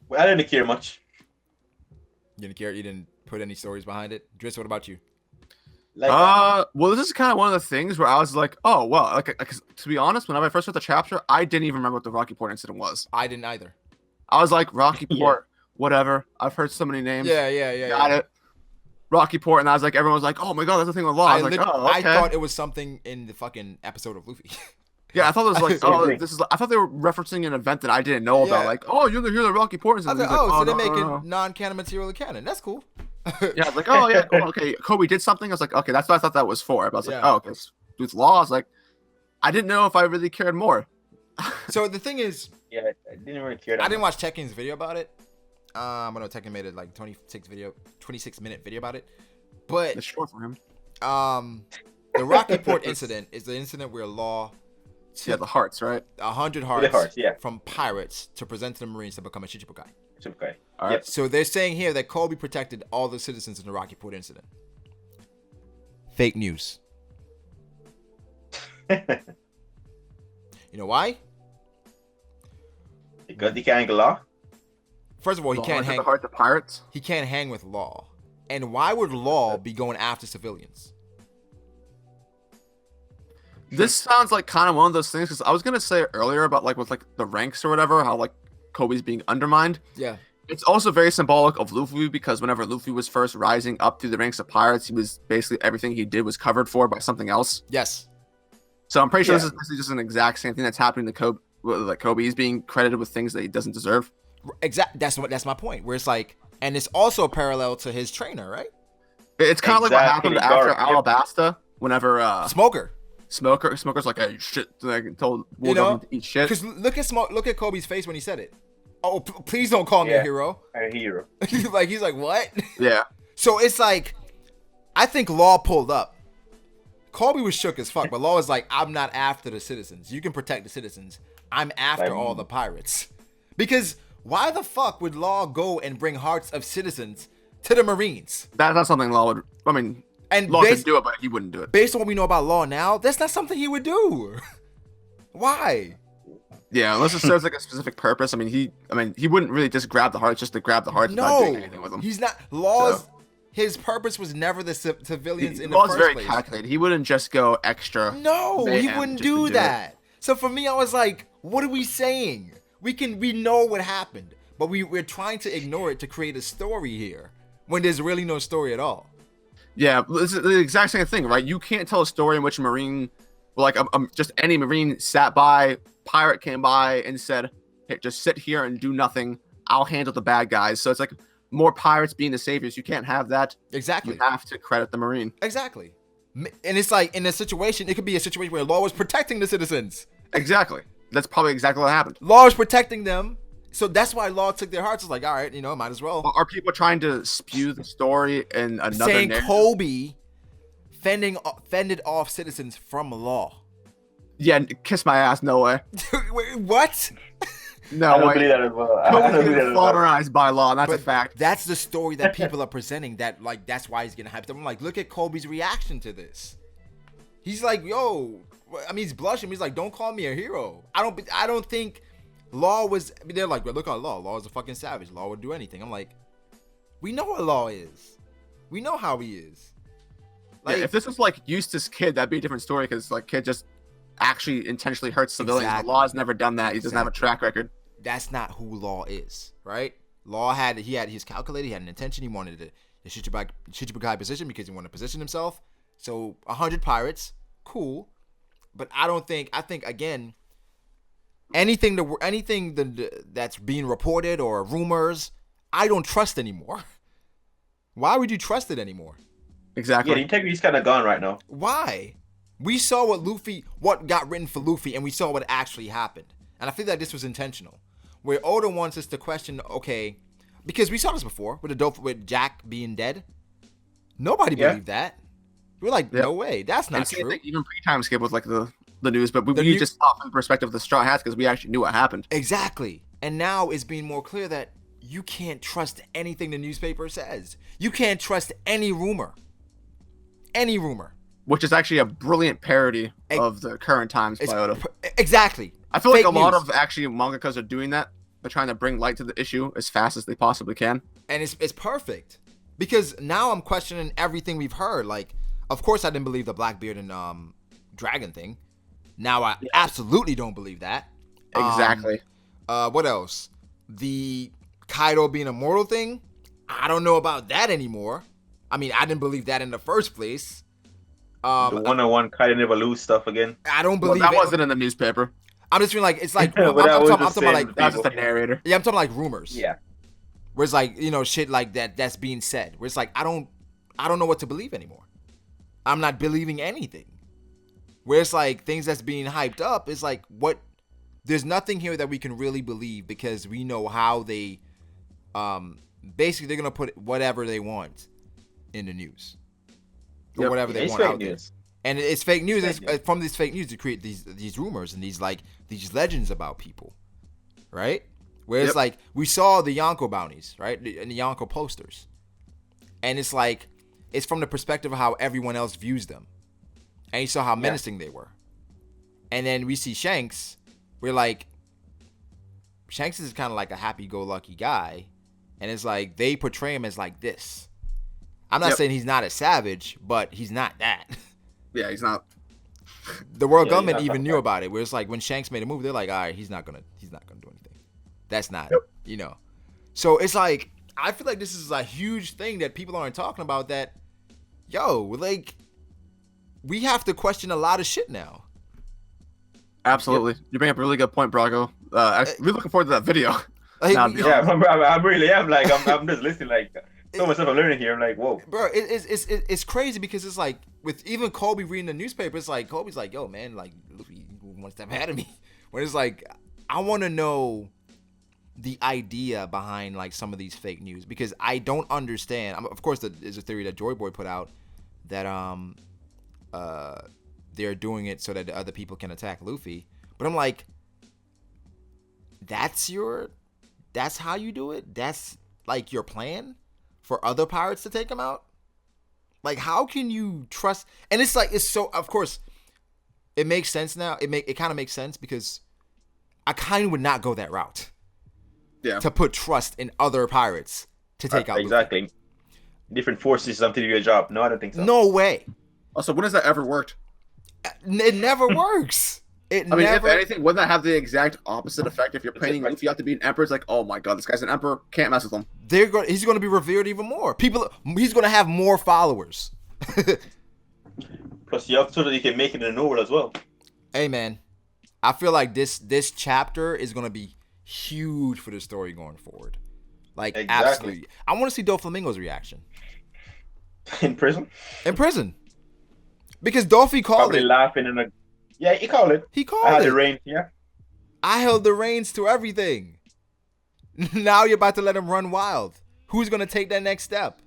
Well, I didn't care much. You didn't care? You didn't put any stories behind it? Drizzt, what about you? Well, this is kind of one of the things where I was like, oh, well, to be honest, when I first read the chapter, I didn't even remember what the Rocky Port incident was. I didn't either. I was like, Rocky Port, whatever. I've heard so many names. Yeah. Got it. Rocky Port, and I was like, everyone was like, oh my god, that's the thing with law. I was like, oh, okay. I thought it was something in the fucking episode of Luffy. Yeah, I thought it was like, I thought they were referencing an event that I didn't know about. Like, oh, you're gonna hear the Rocky Port incident. I was like, so they're making non-canon material canon. That's cool. Yeah, I was like, oh yeah, cool, okay. Kobe did something. I was like, okay, that's what I thought that was for. But I was like, oh, okay, with law. I was like, I didn't know if I really cared more. So the thing is, I didn't really care. I didn't watch Tekken's video about it. I know Tekken made it like 26-minute video about it. But it's short for him. The Rocky Port incident is the incident where Law took the hearts, right? 100 hearts from pirates to present to the Marines to become a Shichibukai. All right. So they're saying here that Kobe protected all the citizens in the Rocky Port incident. Fake news. You know why? Because he can't hang Law. First of all, he can't hang. The hearts of pirates. He can't hang with Law. And why would Law be going after civilians? This sounds like kind of one of those things, because I was gonna say earlier about with the ranks or whatever, how Kobe's being undermined. Yeah. It's also very symbolic of Luffy, because whenever Luffy was first rising up through the ranks of pirates, he was basically everything he did was covered for by something else. Yes. So I'm pretty sure this is just an exact same thing that's happening to Kobe. Like Kobe, he's being credited with things that he doesn't deserve. That's my point. Where it's like, and it's also parallel to his trainer, right? It's kind of like what happened after Alabasta. Whenever Smoker's like, hey, shit, like told Wolverine to eat shit. Because look at Kobe's face when he said it. Oh, please don't call me a hero. A hero. he's like, what? Yeah. So it's like, I think Law pulled up. Kobe was shook as fuck, but Law was like, I'm not after the citizens. You can protect the citizens. I'm after all the pirates. Because why the fuck would Law go and bring hearts of citizens to the Marines? That's not something Law would. I mean, Law could do it, but he wouldn't do it. Based on what we know about Law now, that's not something he would do. Why? Yeah, unless it serves like a specific purpose. I mean, he wouldn't really just grab the hearts just to grab the hearts. No, without doing anything with them. He's not. Law's his purpose was never the civilians in the Law's first very place. Calculated. He wouldn't just go extra. No, he wouldn't do that. So for me, I was like, what are we saying? We know what happened, but we're trying to ignore it to create a story here when there's really no story at all. Yeah, it's the exact same thing, right? You can't tell a story in which a Marine, just any Marine sat by, pirate came by and said, hey, just sit here and do nothing. I'll handle the bad guys. So it's like more pirates being the saviors. You can't have that. Exactly. You have to credit the Marine. Exactly. And it's like in a situation, it could be a situation where Law was protecting the citizens. Exactly. That's probably exactly what happened. Law was protecting them. So that's why Law took their hearts. It's like, all right, might as well. Are people trying to spew the story in another saying narrative? Koby fended off citizens from Law? Yeah, kiss my ass. No way. Wait, what? No I don't way. believe that as well. I don't believe that Kobe's as well. slaughterized by Law, and that's a fact. That's the story that people are presenting. That's why he's getting hyped up. I'm like, look at Kobe's reaction to this. He's like, yo, I mean, he's blushing. He's like, don't call me a hero. I don't think Law was. I mean, they're like, well, look at Law. Law is a fucking savage. Law would do anything. I'm like, we know what Law is. We know how he is. Like, if this was like Eustace Kid, that'd be a different story because like Kid just actually intentionally hurts civilians. Exactly. Law's never done that. He doesn't have a track record. That's not who Law is, right? Law had his calculated. He had an intention. He wanted the Shichibukai position because he wanted to position himself. So 100 pirates, cool, but I think again, anything that's being reported or rumors, I don't trust anymore. Why would you trust it anymore? Exactly. Yeah, the integrity's kind of gone right now. Why? We saw what got written for Luffy, and we saw what actually happened. And I feel like this was intentional. Where Oda wants us to question, okay, because we saw this before with Jack being dead. Nobody believed that. We're like, no way, that's not true. Even pre-time skip was like the news, but we just saw from the perspective of the Straw Hats because we actually knew what happened. Exactly. And now it's being more clear that you can't trust anything the newspaper says. You can't trust any rumor. Any rumor. Which is actually a brilliant parody of the current times by Oda. Exactly. I feel like a lot of actually mangakas are doing that. They're trying to bring light to the issue as fast as they possibly can. And it's perfect. Because now I'm questioning everything we've heard. Like, of course I didn't believe the Blackbeard and dragon thing. Now I absolutely don't believe that. Exactly. What else? The Kaido being immortal thing? I don't know about that anymore. I mean, I didn't believe that in the first place. The one-on-one Kaido never lose stuff again. I don't believe that wasn't in the newspaper. I'm just feeling like it's like I'm talking about like that's just a narrator. Yeah, I'm talking like rumors. Yeah. Where it's like, shit like that's being said. Where it's like I don't know what to believe anymore. I'm not believing anything. Where it's like things that's being hyped up is like what there's nothing here that we can really believe because we know how they basically they're gonna put whatever they want in the news. Or whatever they want out there. And it's fake news. From this fake news to create these rumors and these legends about people, right? Where it's like we saw the Yonko bounties, right, and the Yonko posters, and it's like it's from the perspective of how everyone else views them, and you saw how menacing they were, and then we see Shanks. We're like, Shanks is kind of like a happy-go-lucky guy, and it's like they portray him as like this. I'm not saying he's not a savage, but he's not that. Yeah, he's not. The world government even knew about it. Where it's like when Shanks made a move, they're like, all right, he's not gonna do anything. That's not, So it's like I feel like this is a huge thing that people aren't talking about. That, like, we have to question a lot of shit now. Absolutely, you bring up a really good point, Brago. I'm really looking forward to that video. Like, I really am. Like, I'm just listening. Like, so much stuff I'm learning here. I'm like, whoa, bro. It's crazy because it's like with even Koby reading the newspaper, it's like Kobe's like, yo, man, like Luffy wants to have had of me. When it's like, I want to know the idea behind like some of these fake news because I don't understand. Of course, there's a theory that Joy Boy put out that they're doing it so that the other people can attack Luffy. But I'm like, that's how you do it? That's like your plan for other pirates to take him out? Like, how can you trust? And it's like, it's so, of course, it makes sense now. It kind of makes sense because I kind of would not go that route. Yeah. To put trust in other pirates to take out exactly. Luffy. Different forces, something to do your job. No, I don't think so. No way. Also, when has that ever worked? It never works. If anything, wouldn't that have the exact opposite effect? If you're painting Luffy out to be an emperor, it's like, oh my god, this guy's an emperor, can't mess with him. He's going to be revered even more. He's going to have more followers. Plus, you also so that you can make it in the world as well. Hey man, I feel like this chapter is going to be huge for the story going forward. Like, absolutely. I want to see Doflamingo's reaction. In prison? In prison. Because Dolphy called Probably laughing in a... Yeah, he called it. He called it. I had the reins, yeah. I held the reins to everything. Now you're about to let him run wild. Who's gonna take that next step?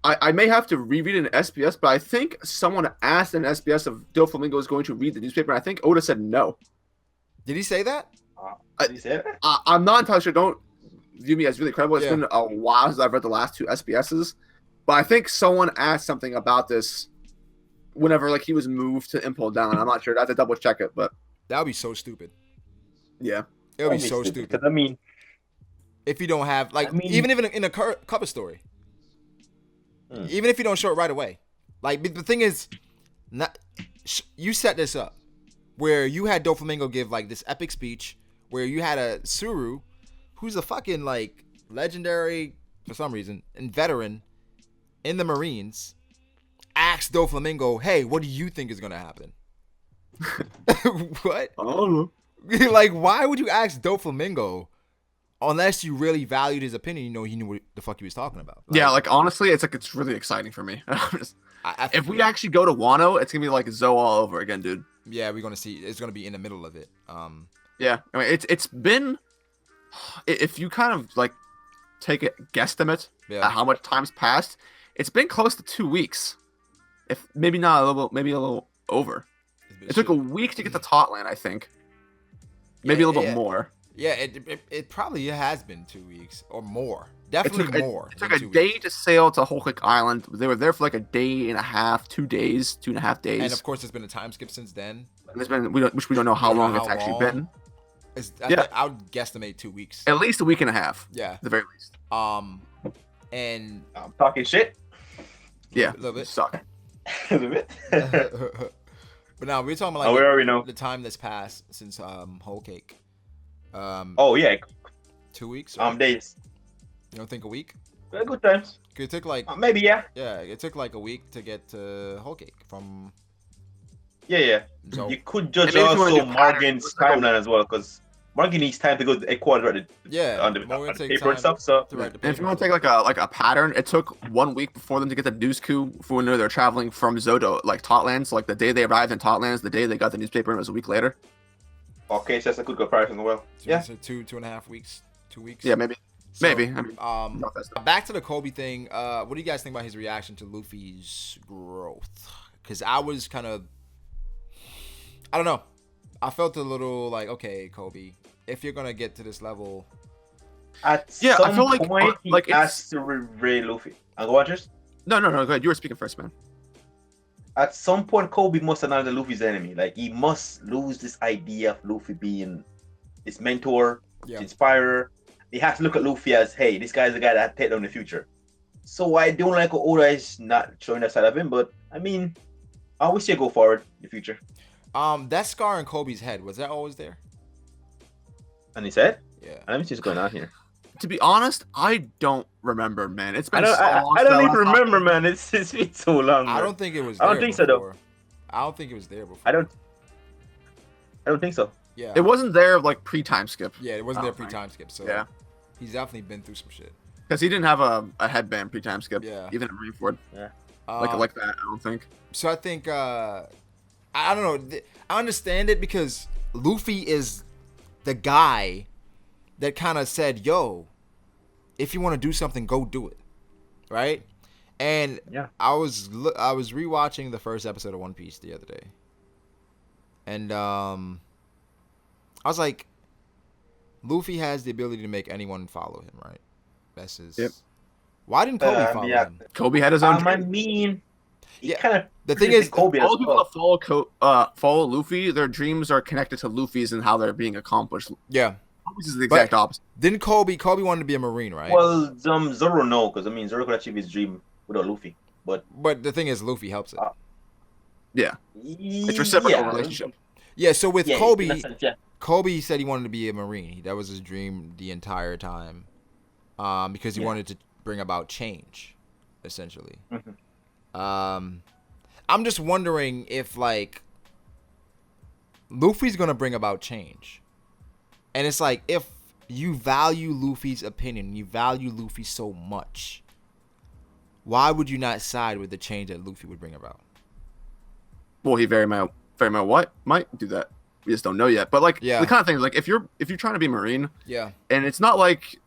I may have to reread an SBS, but I think someone asked in SBS if Doflamingo is going to read the newspaper, and I think Oda said no. Did he say that? Did he say that? I'm not entirely sure. Don't view me as really credible. It's Yeah. been a while since I've read the last 2 SBSs, but I think someone asked something about this whenever like he was moved to Impel Down. I'm not sure. I have to double check it, but That would be so stupid. yeah. It would be so stupid. Because I mean, If you don't have like, I mean- even if in a cover story, even if you don't show it right away, like the thing is, you set this up where you had Doflamingo give like this epic speech where you had a Suru, who's a fucking like legendary for some reason and veteran in the Marines, ask Doflamingo, "Hey, what do you think is gonna happen?" What? I don't know. Like, why would you ask Doflamingo unless you really valued his opinion? You know, he knew what the fuck he was talking about. Yeah, like honestly, it's really exciting for me. If we actually go to Wano, it's gonna be like Zoe all over again, dude. Yeah, we're gonna see. It's gonna be in the middle of it. Yeah, I mean, it's been, if you kind of like take a guesstimate at how much time's passed, it's been close to 2 weeks, if maybe not a little, maybe a little over. It took a week to get to Totland, I think. Maybe a little bit more. Yeah, it probably has been 2 weeks or more. Definitely more. It took a day to sail to Whole Cake Island. They were there for like a day and a half, 2 days, 2.5 days. And of course, there's been a time skip since then. There's been which we don't know how long it's actually been. I would guesstimate 2 weeks. At least a week and a half. Yeah, at the very least. And I'm talking shit. Yeah, a little bit. Suck. A little bit. But now we're talking about like where are we now? The time that's passed since Whole Cake. Oh yeah. 2 weeks. Right? Days. You don't think a week? Good times. It took like maybe yeah. Yeah, it took like a week to get to Whole Cake from. Yeah. So, you could judge also Morgan's timeline as well, because Morgan needs time to go to the Ecuador on the paper and stuff. So and if you want to take like a pattern, it took 1 week before them to get the news coup for when they're traveling from Zodo, like Totlands. Like the day they arrived in Totlands, the day they got the newspaper, and it was a week later. Okay, so that's a good comparison as well. So yeah, 2.5 weeks, 2 weeks. Yeah, maybe. So, maybe. I mean, back to the Koby thing. What do you guys think about his reaction to Luffy's growth? Because I was kind of, I don't know. I felt a little like, okay, Koby, if you're gonna get to this level, I feel like he has to re Luffy. And Watchers? No. Go ahead. You were speaking first, man. At some point, Koby must acknowledge Luffy's enemy. Like, he must lose this idea of Luffy being his mentor, his inspirer. He has to look at Luffy as, hey, this guy's the guy that take down the future. So I don't like what Oda is not showing that side of him, but I mean, I wish he'd go forward in the future. That scar on Kobe's head, was that always there? And he said? Yeah. Let me see what's going on here. To be honest, I don't remember, man. It's been I don't even remember, man. It's been so long. I don't think it was there. I don't think so, though. I don't think it was there before. I don't think so. Yeah. It wasn't there like pre-time skip. Yeah, it wasn't there pre-time skip. So yeah, he's definitely been through some shit. Because he didn't have a headband pre-time skip. Yeah. Even at Marineford. Yeah. Like that, I don't think. So I think I don't know. I understand it because Luffy is the guy that kind of said, "Yo, if you want to do something, go do it," right? And I was rewatching the first episode of One Piece the other day, and I was like, Luffy has the ability to make anyone follow him, right? That's his. Yep. Why didn't Koby follow him? Koby had his own. I mean, the thing is, Koby all the people that follow Luffy, their dreams are connected to Luffy's and how they're being accomplished. Yeah. This is the exact opposite. Didn't Koby wanted to be a Marine, right? Well, Zoro no, because I mean Zoro could achieve his dream without Luffy. But the thing is, Luffy helps it. Yeah. It's a reciprocal relationship. Yeah, so with Koby, Koby said he wanted to be a Marine. That was his dream the entire time. Because he wanted to bring about change, essentially. I'm just wondering if like Luffy's gonna bring about change. And it's like, if you value Luffy's opinion, you value Luffy so much, why would you not side with the change that Luffy would bring about? Well, he very much might do that. we just don't know yet. But like Yeah. the kind of thing, like if you're trying to be a Marine, Yeah. and it's not like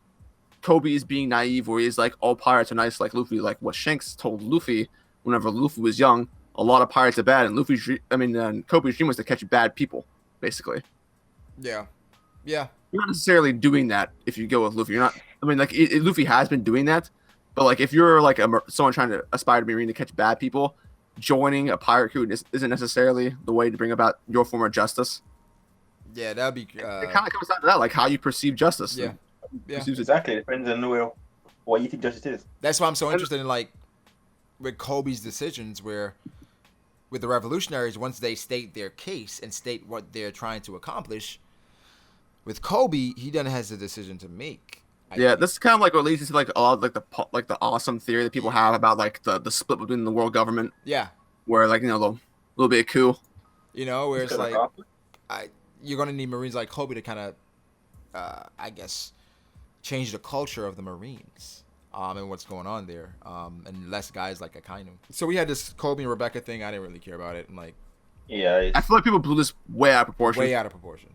Koby is being naive, where he's like all pirates are nice, like Luffy, like what Shanks told Luffy whenever Luffy was young. A lot of pirates are bad, and Koby's dream was to catch bad people, basically. Yeah. Yeah. You're not necessarily doing that if you go with Luffy. You're not. I mean, like Luffy has been doing that, but like if you're like someone trying to aspire to be a Marine to catch bad people, joining a pirate crew isn't necessarily the way to bring about your form of justice. Yeah, that'd be. It kind of comes down to that, like how you perceive justice. Yeah. Yeah. Exactly. It depends on what you think justice is. That's why I'm so interested in like with Kobe's decisions, where with the revolutionaries, once they state their case and state what they're trying to accomplish, with Koby, he then has a decision to make. I think. This is kind of like what leads into like a lot of like the awesome theory that people have about like the split between the world government. Yeah. Where like the little bit of coup. Where it's like you're gonna need Marines like Kobe to kind of, I guess, change the culture of the Marines. And what's going on there, and less guys like Akainu. So we had this Kobe and Rebecca thing. I didn't really care about it, and like, I feel like people blew this way out of proportion. Way out of proportion.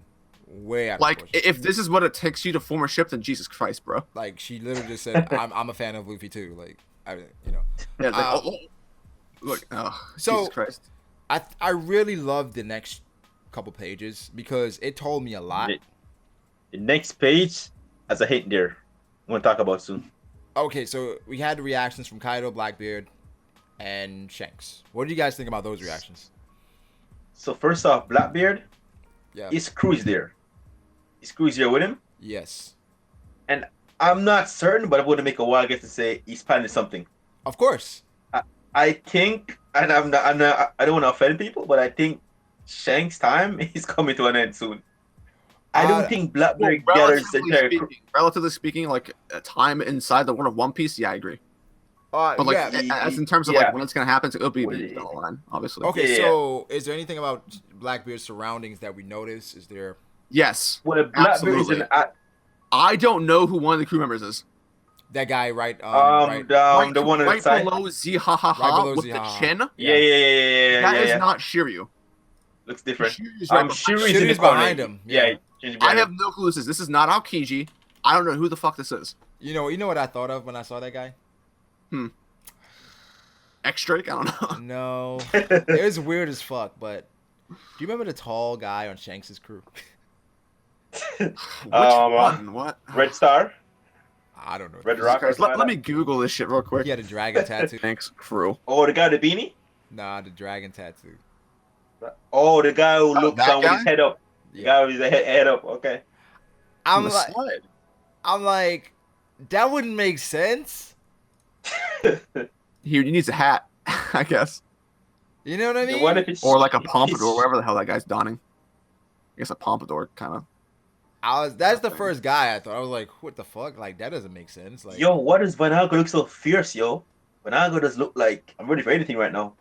Like, if this is what it takes you to form a ship, then Jesus Christ, bro. Like, she literally just said, "I'm a fan of Luffy too." Like, Yeah, look, so Jesus Christ. I really loved the next couple pages because it told me a lot. The next page has a hint there. I'm gonna talk about soon. Okay, so we had the reactions from Kaido, Blackbeard, and Shanks. What do you guys think about those reactions? So first off, Blackbeard, Yeah. his crew is there. His crew is there with him. Yes. And I'm not certain, but I'm going to make a wild guess to say he's planning something. Of course. I think, and I don't want to offend people, but I think Shanks' time is coming to an end soon. I don't think Blackbeard gathers the entire crew. Relatively speaking, like time inside the world of One Piece, yeah, I agree. But like, as in terms of like when it's gonna happen, it'll be down the line, obviously. Okay, so is there anything about Blackbeard's surroundings that we notice? Is there? Yes. Well, Blackbeard is I don't know who one of the crew members is. That guy, right? the one on the side, right below Zihahaha with the chin. Yeah. That is not Shiryu. Looks different. Shiryu's behind him. Yeah. I have no clue who this is. This is not Aokiji. I don't know who the fuck this is. You know what I thought of when I saw that guy? X-Drake? I don't know. No. It was weird as fuck, but do you remember the tall guy on Shanks' crew? Which one? What? Red Star? I don't know. Red Rock? Let me Google this shit real quick. He had a dragon tattoo. Shanks crew. Oh, the guy with the beanie? Nah, the dragon tattoo. Oh, the guy who looks down with his head up. The guy with his head up. Okay. I'm like, that wouldn't make sense. He needs a hat, I guess. You know what I mean? What if it's, or like a pompadour, whatever the hell that guy's donning. I guess a pompadour, kind of. That's the first guy I thought. I was like, what the fuck? Like, that doesn't make sense. Like, yo, what does Vanago look so fierce, yo? Vanago does look like I'm ready for anything right now.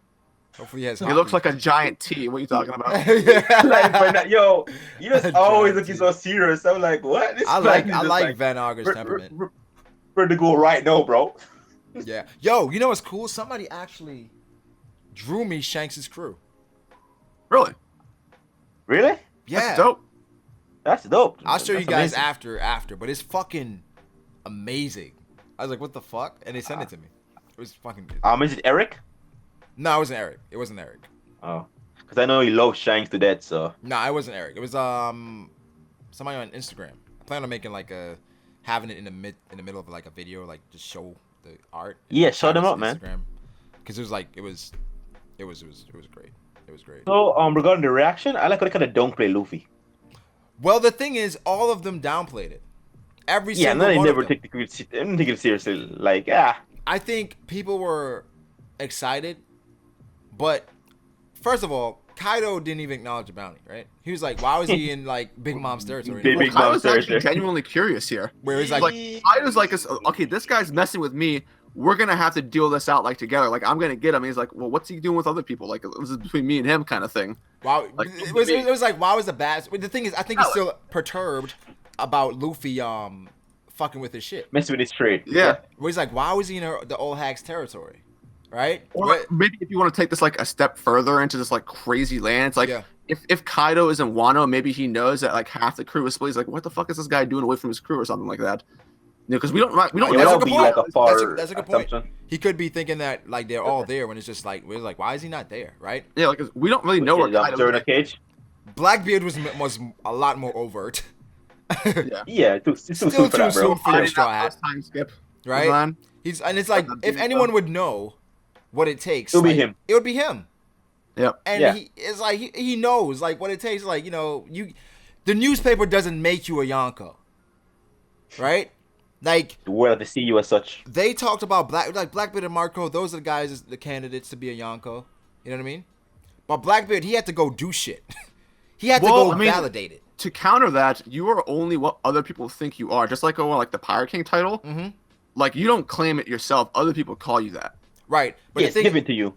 Hopefully he has. He looks like a giant T. What are you talking about? Yo, you just always looking so serious. I'm like, what? I like Van Auger's temperament. We're to go right now, bro. Yeah. Yo, you know what's cool? Somebody actually drew me Shanks' crew. Really? Really? Yeah. That's dope. That's dope. I'll show you guys amazing. after, but it's fucking amazing. I was like, what the fuck? And they sent it to me. It was fucking good. Is it Eric? No, it wasn't Eric. It wasn't Eric. Oh. Because I know he loves Shanks to death, so. No, it wasn't Eric. It was somebody on Instagram. I plan on making like having it in the middle of like a video, like just show the art. Yeah, show them up, man. Because it was like it was great. It was great. So regarding the reaction, I like how they kind of downplay Luffy. Well, the thing is, all of them downplayed it. Every yeah, single no, they one never of them. didn't take it seriously. Like, yeah. I think people were excited, but first of all, Kaido didn't even acknowledge the bounty, right? He was like, "Why was he in like Big Mom's territory?" Big I Mom's was actually territory. genuinely curious here. Where he's Like, Kaido's like, okay, this guy's messing with me. We're gonna have to deal this out like together. Like, I'm gonna get him. He's like, well, what's he doing with other people? Like, this is between me and him, kind of thing. Wow, Like, it was like, why was the bad? The thing is, I think he's still perturbed about Luffy fucking with his shit. Messing with his trade. Yeah. Where he's like, why was he in the old hag's territory, right? Or maybe if you want to take this like a step further into this like crazy land, it's like if Kaido is in Wano, maybe he knows that like half the crew is split. He's like, what the fuck is this guy doing away from his crew or something like that? Because we don't Yeah, know. that would be like a far That's a good point. assumption. He could be thinking that like they're all there when it's just like we're like, why is he not there, right? Yeah, like we don't really know what Kaido during is. a cage. Blackbeard was a lot more overt. Yeah, it's too Still soon for too that, bro. soon for a straw hat, Last time skip, right? man. And it's like if anyone would know what it takes, It'll be like, him. It would be him. Yep. And it's like he knows like what it takes. Like the newspaper doesn't make you a Yonko, right? Like The world to see you as such. they talked about Blackbeard and Marco. Those are the guys, the candidates to be a Yonko. You know what I mean? But Blackbeard, he had to go do shit. He had to go validate it. To counter that, you are only what other people think you are. Just like like the Pirate King title. Mm-hmm. Like you don't claim it yourself. Other people call you that. Right. But It's given to you.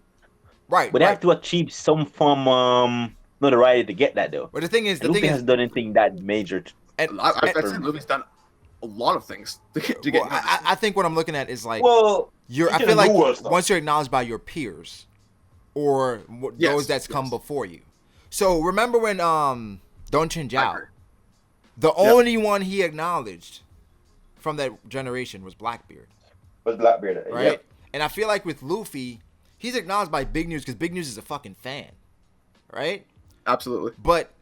Right. But they have to achieve some form notoriety to get that though. But the thing is, Luffy has done anything that major. I said Luffy's done a lot of things to get. Well, I think what I'm looking at is like, Well, I feel like once you're acknowledged by your peers or those that's come before you. So remember when Don Chin Jiao, the only one he acknowledged from that generation was Blackbeard. Was Blackbeard, right? Yep. And I feel like with Luffy, he's acknowledged by Big News because Big News is a fucking fan, right? Absolutely. But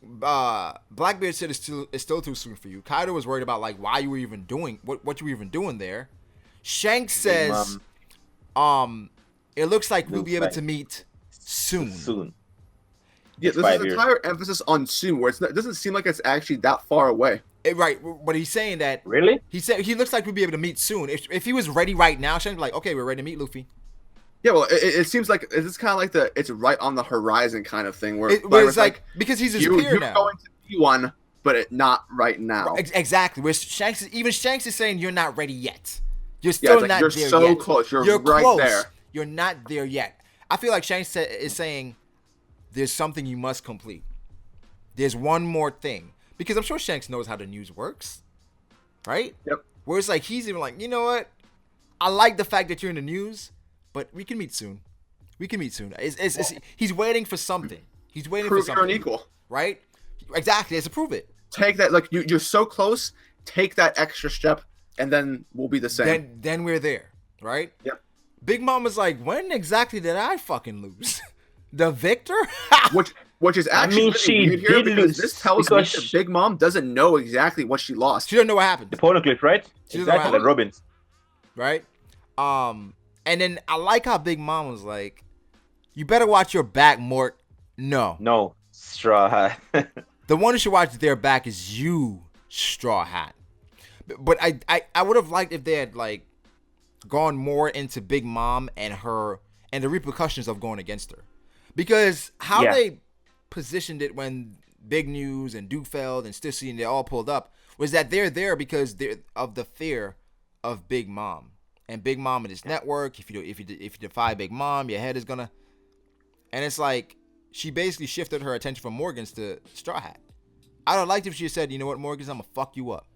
Blackbeard said it's still too soon for you. Kaido was worried about like why you were even doing what you were even doing there. Shanks says, it looks like we'll be able to meet soon. Soon. Yeah, there's an entire emphasis on soon, where it doesn't seem like it's actually that far away. Right, but he's saying that. Really? He said he looks like we'll be able to meet soon. If he was ready right now, Shanks would be like, okay, we're ready to meet Luffy. Yeah, well, it seems like it's kind of like it's right on the horizon kind of thing, where it's like because he's his peer you're now. Going to be one, but not right now. Exactly. Where Shanks is saying you're not ready yet. You're still not you're there yet. so close. You're right close. there. You're not there yet. I feel like Shanks is saying there's something you must complete. There's one more thing. Because I'm sure Shanks knows how the news works. Right? Yep. Where it's like, he's even like, you know what? I like the fact that you're in the news, but we can meet soon. We can meet soon. He's waiting for something. He's waiting for something. Prove you're an equal. Right? Exactly. It's to prove it. Take that. Like, you're so close. Take that extra step, and then we'll be the same. Then we're there. Right? Yep. Big Mom was like, when exactly did I fucking lose? The victor? Which is actually she weird here did because lose this tells me that Big Mom doesn't know exactly what she lost. She doesn't know what happened. The poneglyph, right? Exactly, like Robin's. Right? And then I like how Big Mom was like, you better watch your back, Mort. No, Straw Hat. The one who should watch their back is you, Straw Hat. But I would have liked if they had like gone more into Big Mom and her and the repercussions of going against her. Because how they positioned it when Big News and Dufeld and Stissy and they all pulled up was that they're there because of the fear of Big Mom. And Big Mom and his network, if you defy Big Mom, your head is gonna. And it's like she basically shifted her attention from Morgan's to Straw Hat. I'd have liked if she said, you know what, Morgan's, I'm gonna fuck you up.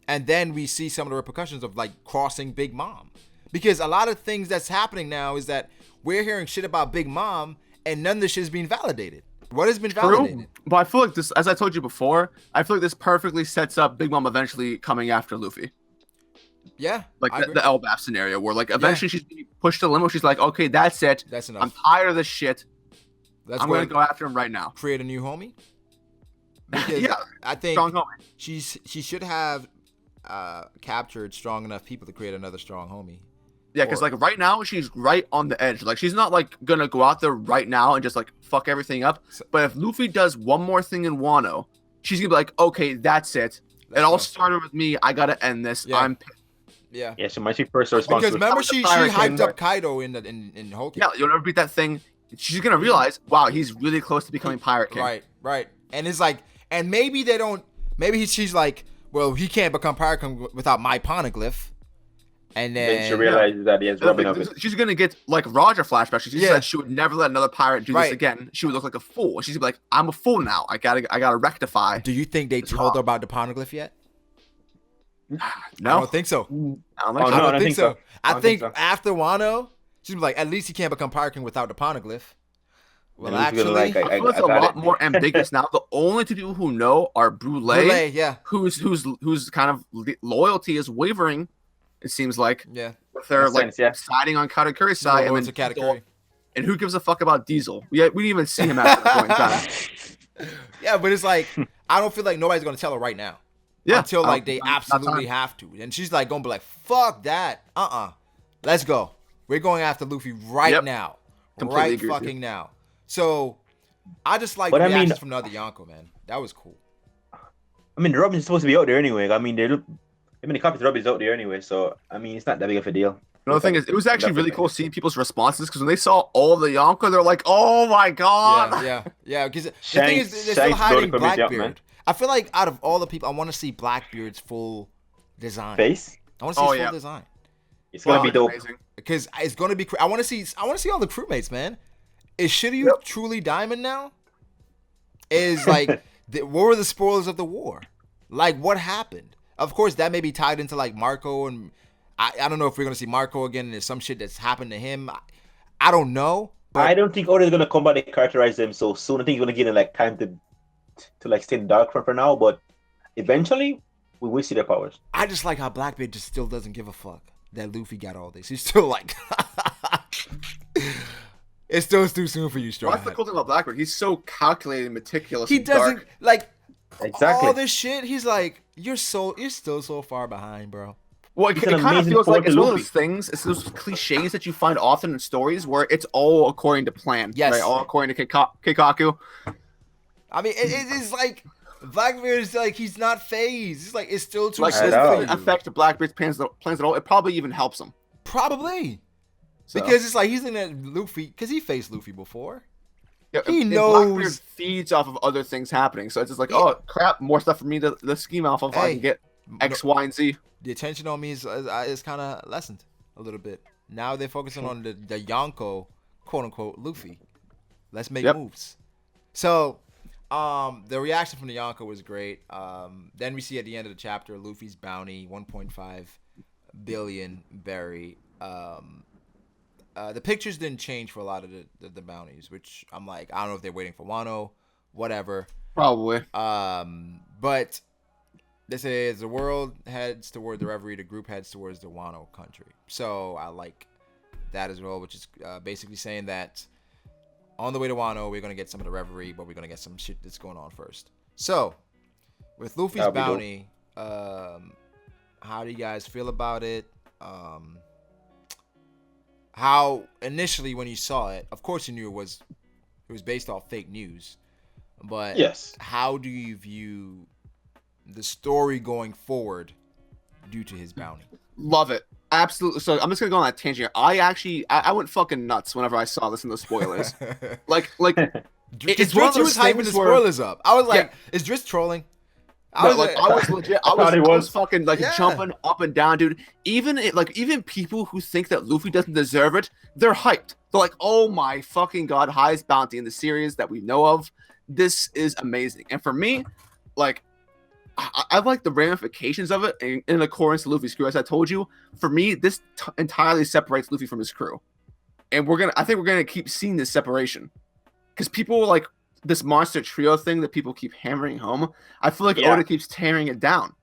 And then we see some of the repercussions of like crossing Big Mom. Because a lot of things that's happening now is that we're hearing shit about Big Mom and none of this shit is being validated. What has been validated? But I feel like this, as I told you before, I feel like this perfectly sets up Big Mom eventually coming after Luffy. Yeah. Like the Elbaf scenario where like eventually she's being pushed to the limit. She's like, okay, that's it. That's enough. I'm tired of this shit. I'm going to go after him right now. Create a new homie. Because yeah. I think strong homie. She should have captured strong enough people to create another strong homie. Yeah, because like right now she's right on the edge. Like she's not like gonna go out there right now and just like fuck everything up. But if Luffy does one more thing in Wano, she's gonna be like, okay, that's it. It all started with me. I gotta end this. Yeah. I'm pissed. Yeah. Yeah, she might be first responsible. Because remember she hyped up Kaido in Hoki. Yeah, you'll never beat that thing. She's gonna realize, wow, he's really close to becoming Pirate King. Right. And it's like, and maybe they don't. Maybe she's like, well, he can't become Pirate King without my poneglyph. And then she realizes that he has rubbing of it. She's gonna get like Roger flashbacks. She said she would never let another pirate do this again. She would look like a fool. She's gonna be like, I'm a fool now. I gotta rectify. Do you think they told her about the poneglyph yet? No, I don't think so. I don't think so. I think after Wano, she's like, at least he can't become Pirate King without the poneglyph. Well, And Luffy gonna actually, I feel it's a got lot it. more ambiguous now. The only two people who know are Brule, yeah, whose kind of loyalty is wavering. It seems like yeah. with their Makes like sense, yeah. siding on Katakuri's More side, and loyal to then Diesel, Katakuri. and who gives a fuck about Diesel? We didn't even see him at that point in time. Yeah, but it's like I don't feel like nobody's gonna tell her right now. Yeah, Until like they not absolutely time. have to, and she's like gonna be like, "Fuck that, let's go. We're going after Luffy right Yep. now, Completely right agree with fucking now." So I just like But the I mean- reactions from the other Yonko, man. That was cool. I mean, the Robin's supposed to be out there anyway. I mean, the copies of Robin's out there anyway. So I mean, it's not that big of a deal. Another thing is, it was actually really cool seeing people's responses because when they saw all of the Yonko, they're like, "Oh my god!" Yeah. Because the thing is, they're still Shanks hiding Brody commits, yeah, man. Blackbeard. I feel like out of all the people, I want to see Blackbeard's full design. Face. I want to see his full design. It's gonna be dope. Amazing. Because it's gonna be. I want to see all the crewmates, man. Is Shiryu truly Diamond now? Is like, what were the spoilers of the war? Like, what happened? Of course, that may be tied into like Marco, and I don't know if we're gonna see Marco again. And there's some shit that's happened to him. I don't know. But I don't think Oda's gonna come back and characterize them so soon. I think he's gonna give them like time to like stay in the dark for now. But eventually, we will see their powers. I just like how Blackbeard just still doesn't give a fuck that Luffy got all this. He's still like, it's still too soon for you, Straw That's the Hat. cool thing about Blackbeard. He's so calculated, and meticulous. He and doesn't dark. like Exactly. all this shit. He's like, you're still so far behind, bro. Well, it He's an kind of amazing feels like poet it's to one of Luffy. those things. It's those cliches that you find often in stories where it's all according to plan. Yes. Right? All according to Keikaku. I mean, it is like Blackbeard is like he's not phased. It's like it's still too Like, soon this know. for doesn't you. affect Blackbeard's plans at all. It probably even helps him. Probably So. because it's like he's in that Luffy because he faced Luffy before. Yeah, He and knows- Blackbeard feeds off of other things happening. So it's just like, oh, crap, more stuff for me to scheme off of. I Hey. can get X, Y, and Z. The attention on me is kind of lessened a little bit. Now they're focusing on the Yonko, quote unquote, Luffy. Let's make moves. So, the reaction from the Yonko was great. Then we see at the end of the chapter Luffy's bounty, 1.5 billion berry. The pictures didn't change for a lot of the bounties, which I'm like, I don't know if they're waiting for Wano, whatever. Probably. But they say as the world heads toward the Reverie, the group heads towards the Wano country. So I like that as well, which is basically saying that on the way to Wano, we're going to get some of the Reverie, but we're going to get some shit that's going on first. So with Luffy's That'll be bounty, how do you guys feel about it? How initially when you saw it, of course you knew it was based off fake news, but Yes. how do you view the story going forward due to his bounty? Love it. Absolutely. So I'm just gonna go on that tangent. I went fucking nuts whenever I saw this in the spoilers. like it's one of Drizzt, he those was hyping the things where- spoilers up. I was like, is Drizzt trolling? I was legit. I thought he was was. fucking like Yeah. jumping up and down, dude. Even people who think that Luffy doesn't deserve it, they're hyped. They're like, "Oh my fucking god, highest bounty in the series that we know of. This is amazing." And for me, like, I like the ramifications of it in accordance to Luffy's crew. As I told you, for me, this entirely separates Luffy from his crew, and I think we're gonna keep seeing this separation because people like this monster trio thing that people keep hammering home. I feel like Oda keeps tearing it down.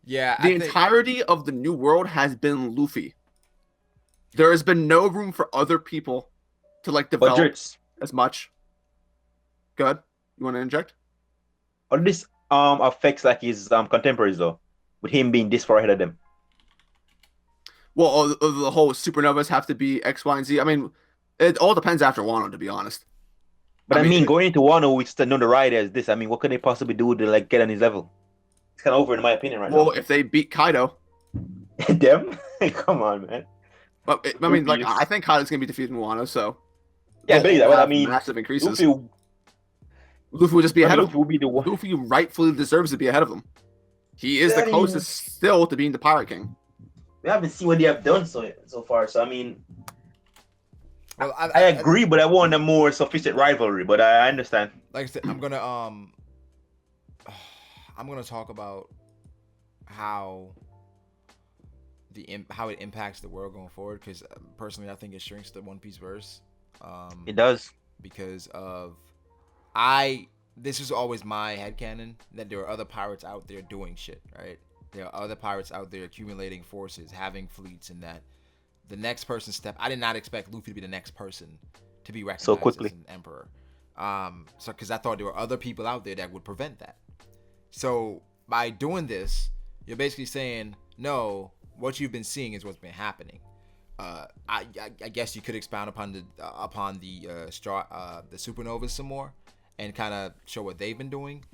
Yeah, The entirety of the new world has been Luffy. There has been no room for other people to like But develop Drizzt, as much. Go ahead. You want to inject? all this affects like his contemporaries though, with him being this far ahead of them. Well, the whole supernovas have to be X, Y, and Z. I mean, it all depends after Wano, to be honest. But I mean, going into Wano with the notoriety as this, I mean, what can they possibly do to like get on his level? It's kind of over in my opinion right Well, if they beat Kaido, now. Them? Come on, man. but I mean, like I think Kaido's gonna be defeated in Wano, so Yeah, I believe that. But I mean, massive increases. Luffy Luffy will just be ahead of him. will be the one. Luffy rightfully deserves to be ahead of him. He is the Daddy. closest still to being the Pirate King. We haven't seen what they have done so far. So I mean, well, I agree, but I want a more sufficient rivalry. But I understand. like I said, I'm gonna talk about how it impacts the world going forward because personally I think it shrinks the One Piece verse. It does. because of this is always my headcanon, that there are other pirates out there doing shit, right? There are other pirates out there accumulating forces, having fleets, and that the next person I did not expect Luffy to be the next person to be recognized So quickly. as an emperor. So because I thought there were other people out there that would prevent that. So by doing this, you're basically saying, no, what you've been seeing is what's been happening. I guess you could expound upon the supernovas some more and kind of show what they've been doing.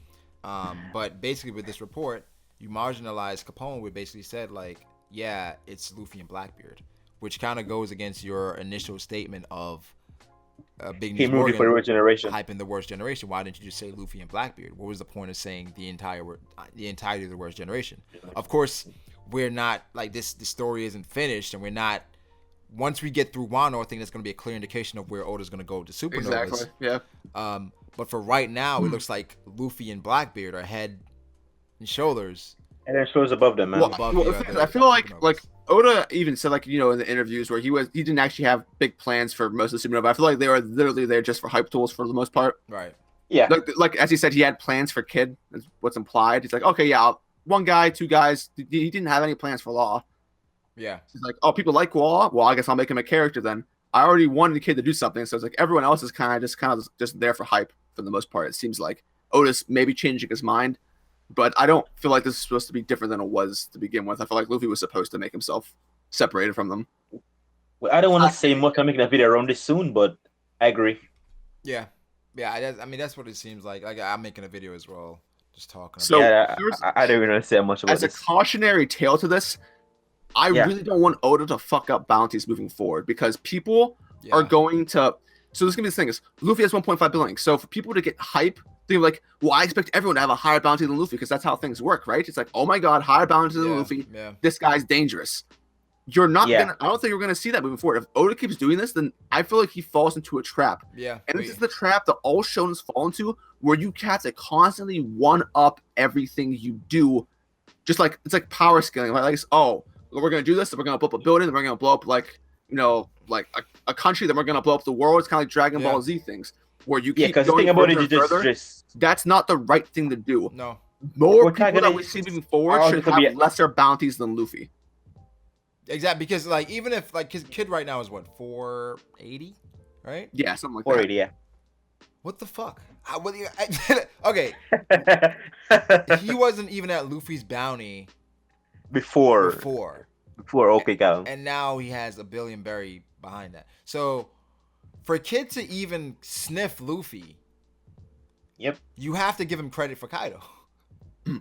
But basically with this report, you marginalized Capone, which basically said like, yeah, it's Luffy and Blackbeard, which kind of goes against your initial statement of Big News Him rooting for the worst generation. hyping the worst generation. Why didn't you just say Luffy and Blackbeard? What was the point of saying the entirety of the worst generation? Of course, we're not like this. The story isn't finished, and we're not. Once we get through Wano, I think that's going to be a clear indication of where Oda's going to go to supernovas. Exactly. Yeah. But for right now, it looks like Luffy and Blackbeard are head and shoulders. And then shows above them, man. I feel like Oda even said, like, you know, in the interviews where he didn't actually have big plans for most of the supernova. I feel like they were literally there just for hype tools for the most part. Right. Yeah. Like as he said, he had plans for Kid. Is what's implied. He's like, okay, yeah, one guy, two guys. He didn't have any plans for Law. Yeah. He's like, oh, people like Law. Well, I guess I'll make him a character then. I already wanted the Kid to do something, so it's like everyone else is kind of just there for hype for the most part. It seems like Oda's maybe changing his mind. But I don't feel like this is supposed to be different than it was to begin with. I feel like Luffy was supposed to make himself separated from them. Well, I don't want to say much. I'm making a video around this soon, but I agree. Yeah. Yeah. I mean, that's what it seems like. Like, I'm making a video as well, just talking. So I don't even want to say much about as this. a cautionary tale to this, I really don't want Oda to fuck up bounties moving forward because people are going to. So this is gonna be the thing is Luffy has 1.5 billion. So for people to get hype, they're like, well, I expect everyone to have a higher bounty than Luffy because that's how things work, right? It's like, oh my god, higher bounty than Luffy. Yeah. This guy's dangerous. You're not gonna. I don't think you're gonna see that moving forward. If Oda keeps doing this, then I feel like he falls into a trap. Yeah. And this is the trap that all shonens fall into, where you have to constantly one up everything you do. Just like it's like power scaling. Like, oh, we're gonna do this. Then we're gonna blow up a building. Then we're gonna blow up like a country. Then we're gonna blow up the world. It's kind of like Dragon Ball Z things, where you keep because the going thing about it further, is just that's not the right thing to do. No. More people that we see moving forward should have lesser bounties than Luffy. Exactly, because like even if like his Kid right now is what 480, right? Yeah, something like 480, that. Yeah. What the fuck? Okay. He wasn't even at Luffy's bounty before. Okay, got him. And now he has $1 billion berry behind that. So for Kid to even sniff Luffy, you have to give him credit for Kaido.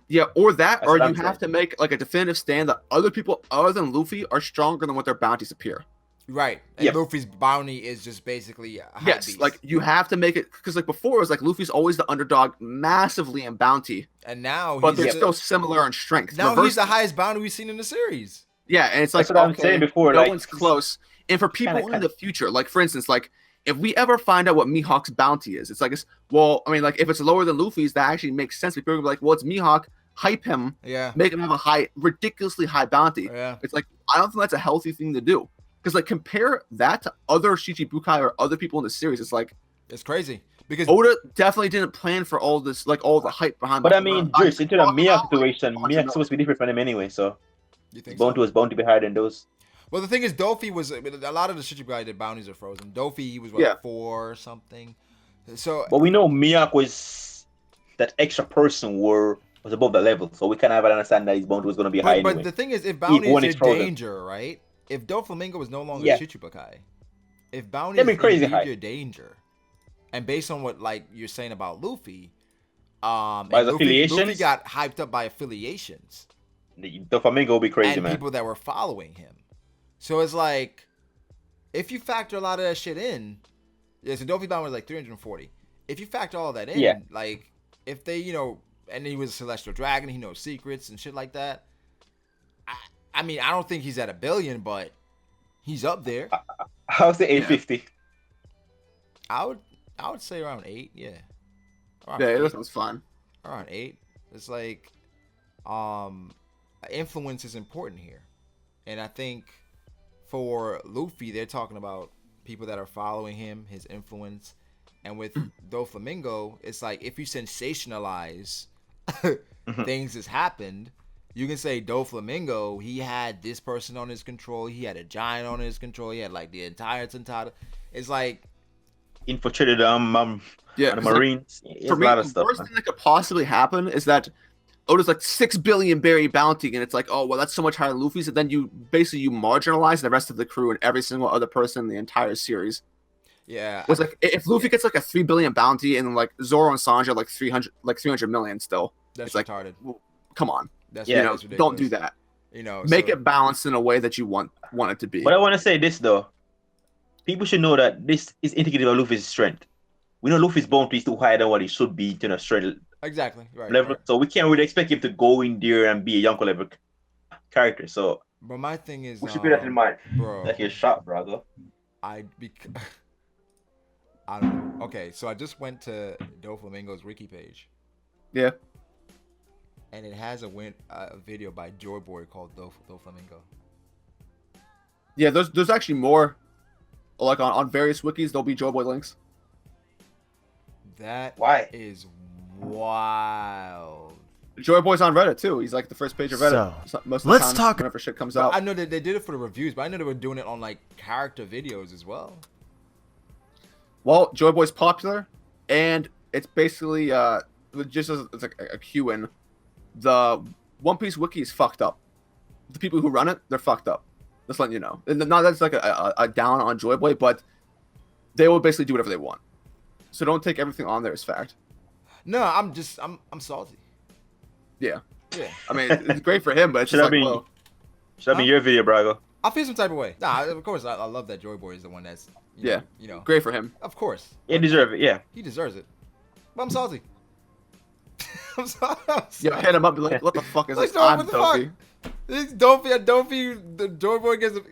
Yeah, or that, or you have to make like a definitive stand that other people other than Luffy are stronger than what their bounties appear. Right. And Luffy's bounty is just basically a hype beast. Like you have to make it because like before it was like Luffy's always the underdog massively in bounty. And now but they're still similar in strength. Now he's the highest bounty we've seen in the series. Yeah, and it's like that's what I'm saying before. No like, one's close. And for people in the future, like for instance, like if we ever find out what Mihawk's bounty is, it's like well, I mean, like if it's lower than Luffy's, that actually makes sense. People are like, well, it's Mihawk. Hype him, make him have a ridiculously high bounty. Yeah. It's like I don't think that's a healthy thing to do because like compare that to other Shichibukai or other people in the series. It's like it's crazy because Oda definitely didn't plan for all this, like all the hype behind. But I mean, Drizzt, into the Mihawk situation, Mihawk's supposed to be different from him anyway. So you think bounty was bound to be higher than those. Well, the thing is, Dofi was a lot of the Shichibukai did bounties are frozen. Dofi he was what 4 or something. So, but we know Mihawk was that extra person was above the level, so we kind of understand that his bounty was going to be high anyway. But the thing is, if bounty is your danger, right? If Doflamingo was no longer a Shichibukai, if bounty is your danger, and based on what like you're saying about Luffy, Luffy got hyped up by affiliations. Doflamingo will be crazy, and man. People that were following him. So it's like, if you factor a lot of that shit in, so Dofi bounty was like 340. If you factor all that in, like if they, and he was a celestial dragon, he knows secrets and shit like that. I mean, I don't think he's at $1 billion, but he's up there. I would say 850. I would say around 8, yeah. That sounds fun. Around 8. It's like, influence is important here, and I think for Luffy, they're talking about people that are following him, his influence, And with Doflamingo, it's like if you sensationalize things that's happened, you can say Doflamingo, he had this person on his control, he had a giant on his control, he had like the entire Tentata. It's like infiltrated Yeah, the 'cause, like, Marines. for It's a me, lot of the stuff, worst man. thing that could possibly happen is that Oda's like 6 billion berry bounty, and it's like, oh well, that's so much higher than Luffy's, and then you marginalize the rest of the crew and every single other person in the entire series. yeah, Was like if Luffy gets like a 3 billion bounty and like Zoro and Sanji are like 300 million still, that's it's like, retarded. well, come on, That's Yeah. that's ridiculous. don't do that. You know, Make so, it balanced in a way that you want it to be. But I want to say this though. People should know that this is indicative of Luffy's strength. We know Luffy's bounty is too high than what he should be to a strength exactly right. level. Right. So we can't really expect him to go in there and be a Yonko level character. So But my thing is, we should bear that in mind. bro. Like your shot, Brago. I don't know. Okay, so I just went to Doflamingo's wiki page. Yeah. And it has a video by Joy Boy called Doflamingo. Yeah, there's actually more. Like on various wikis, there'll be Joy Boy links. That Why? is wild. Joy Boy's on Reddit too. He's like the first page of Reddit. Most of the let's time, talk- whenever shit comes But out. I know that they did it for the reviews, but I know they were doing it on like character videos as well. Well, Joy Boy's popular, and it's basically just as it's like a Q-in. The One Piece wiki is fucked up. The people who run it, they're fucked up. Just letting you know. And not that's like a down on Joy Boy, but they will basically do whatever they want. So don't take everything on there as fact. No, I'm salty. Yeah. Yeah. I mean, it's great for him, but it's Should just I like, be? well, Should that be your video, Brago? I feel some type of way. Nah, of course, I love that Joy Boy is the one that's Yeah. you know, great for him. of course, You deserve it. Yeah. he deserves it. But I'm salty. I'm sorry. Yeah, hit him up and be like, what the fuck is Like, this? no, I'm what the fuck? Dofi. This Dofi, the Joy Boy gets a...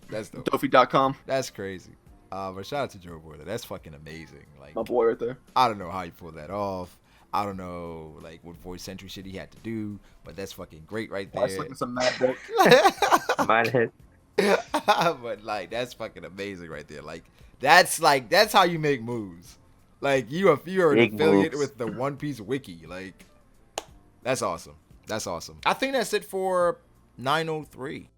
That's dope. Dofi.com. That's crazy. But shout out to Joy Boy. That's fucking amazing. Like, My boy right there. I don't know how he pulled that off. I don't know, like, what voice century shit he had to do, but that's fucking great right I was there. looking some mad dick. Mine hit. But like, that's fucking amazing right there. Like, that's how you make moves. Like, you're an Big affiliate moves. with the One Piece wiki. Like, that's awesome. That's awesome. I think that's it for 903.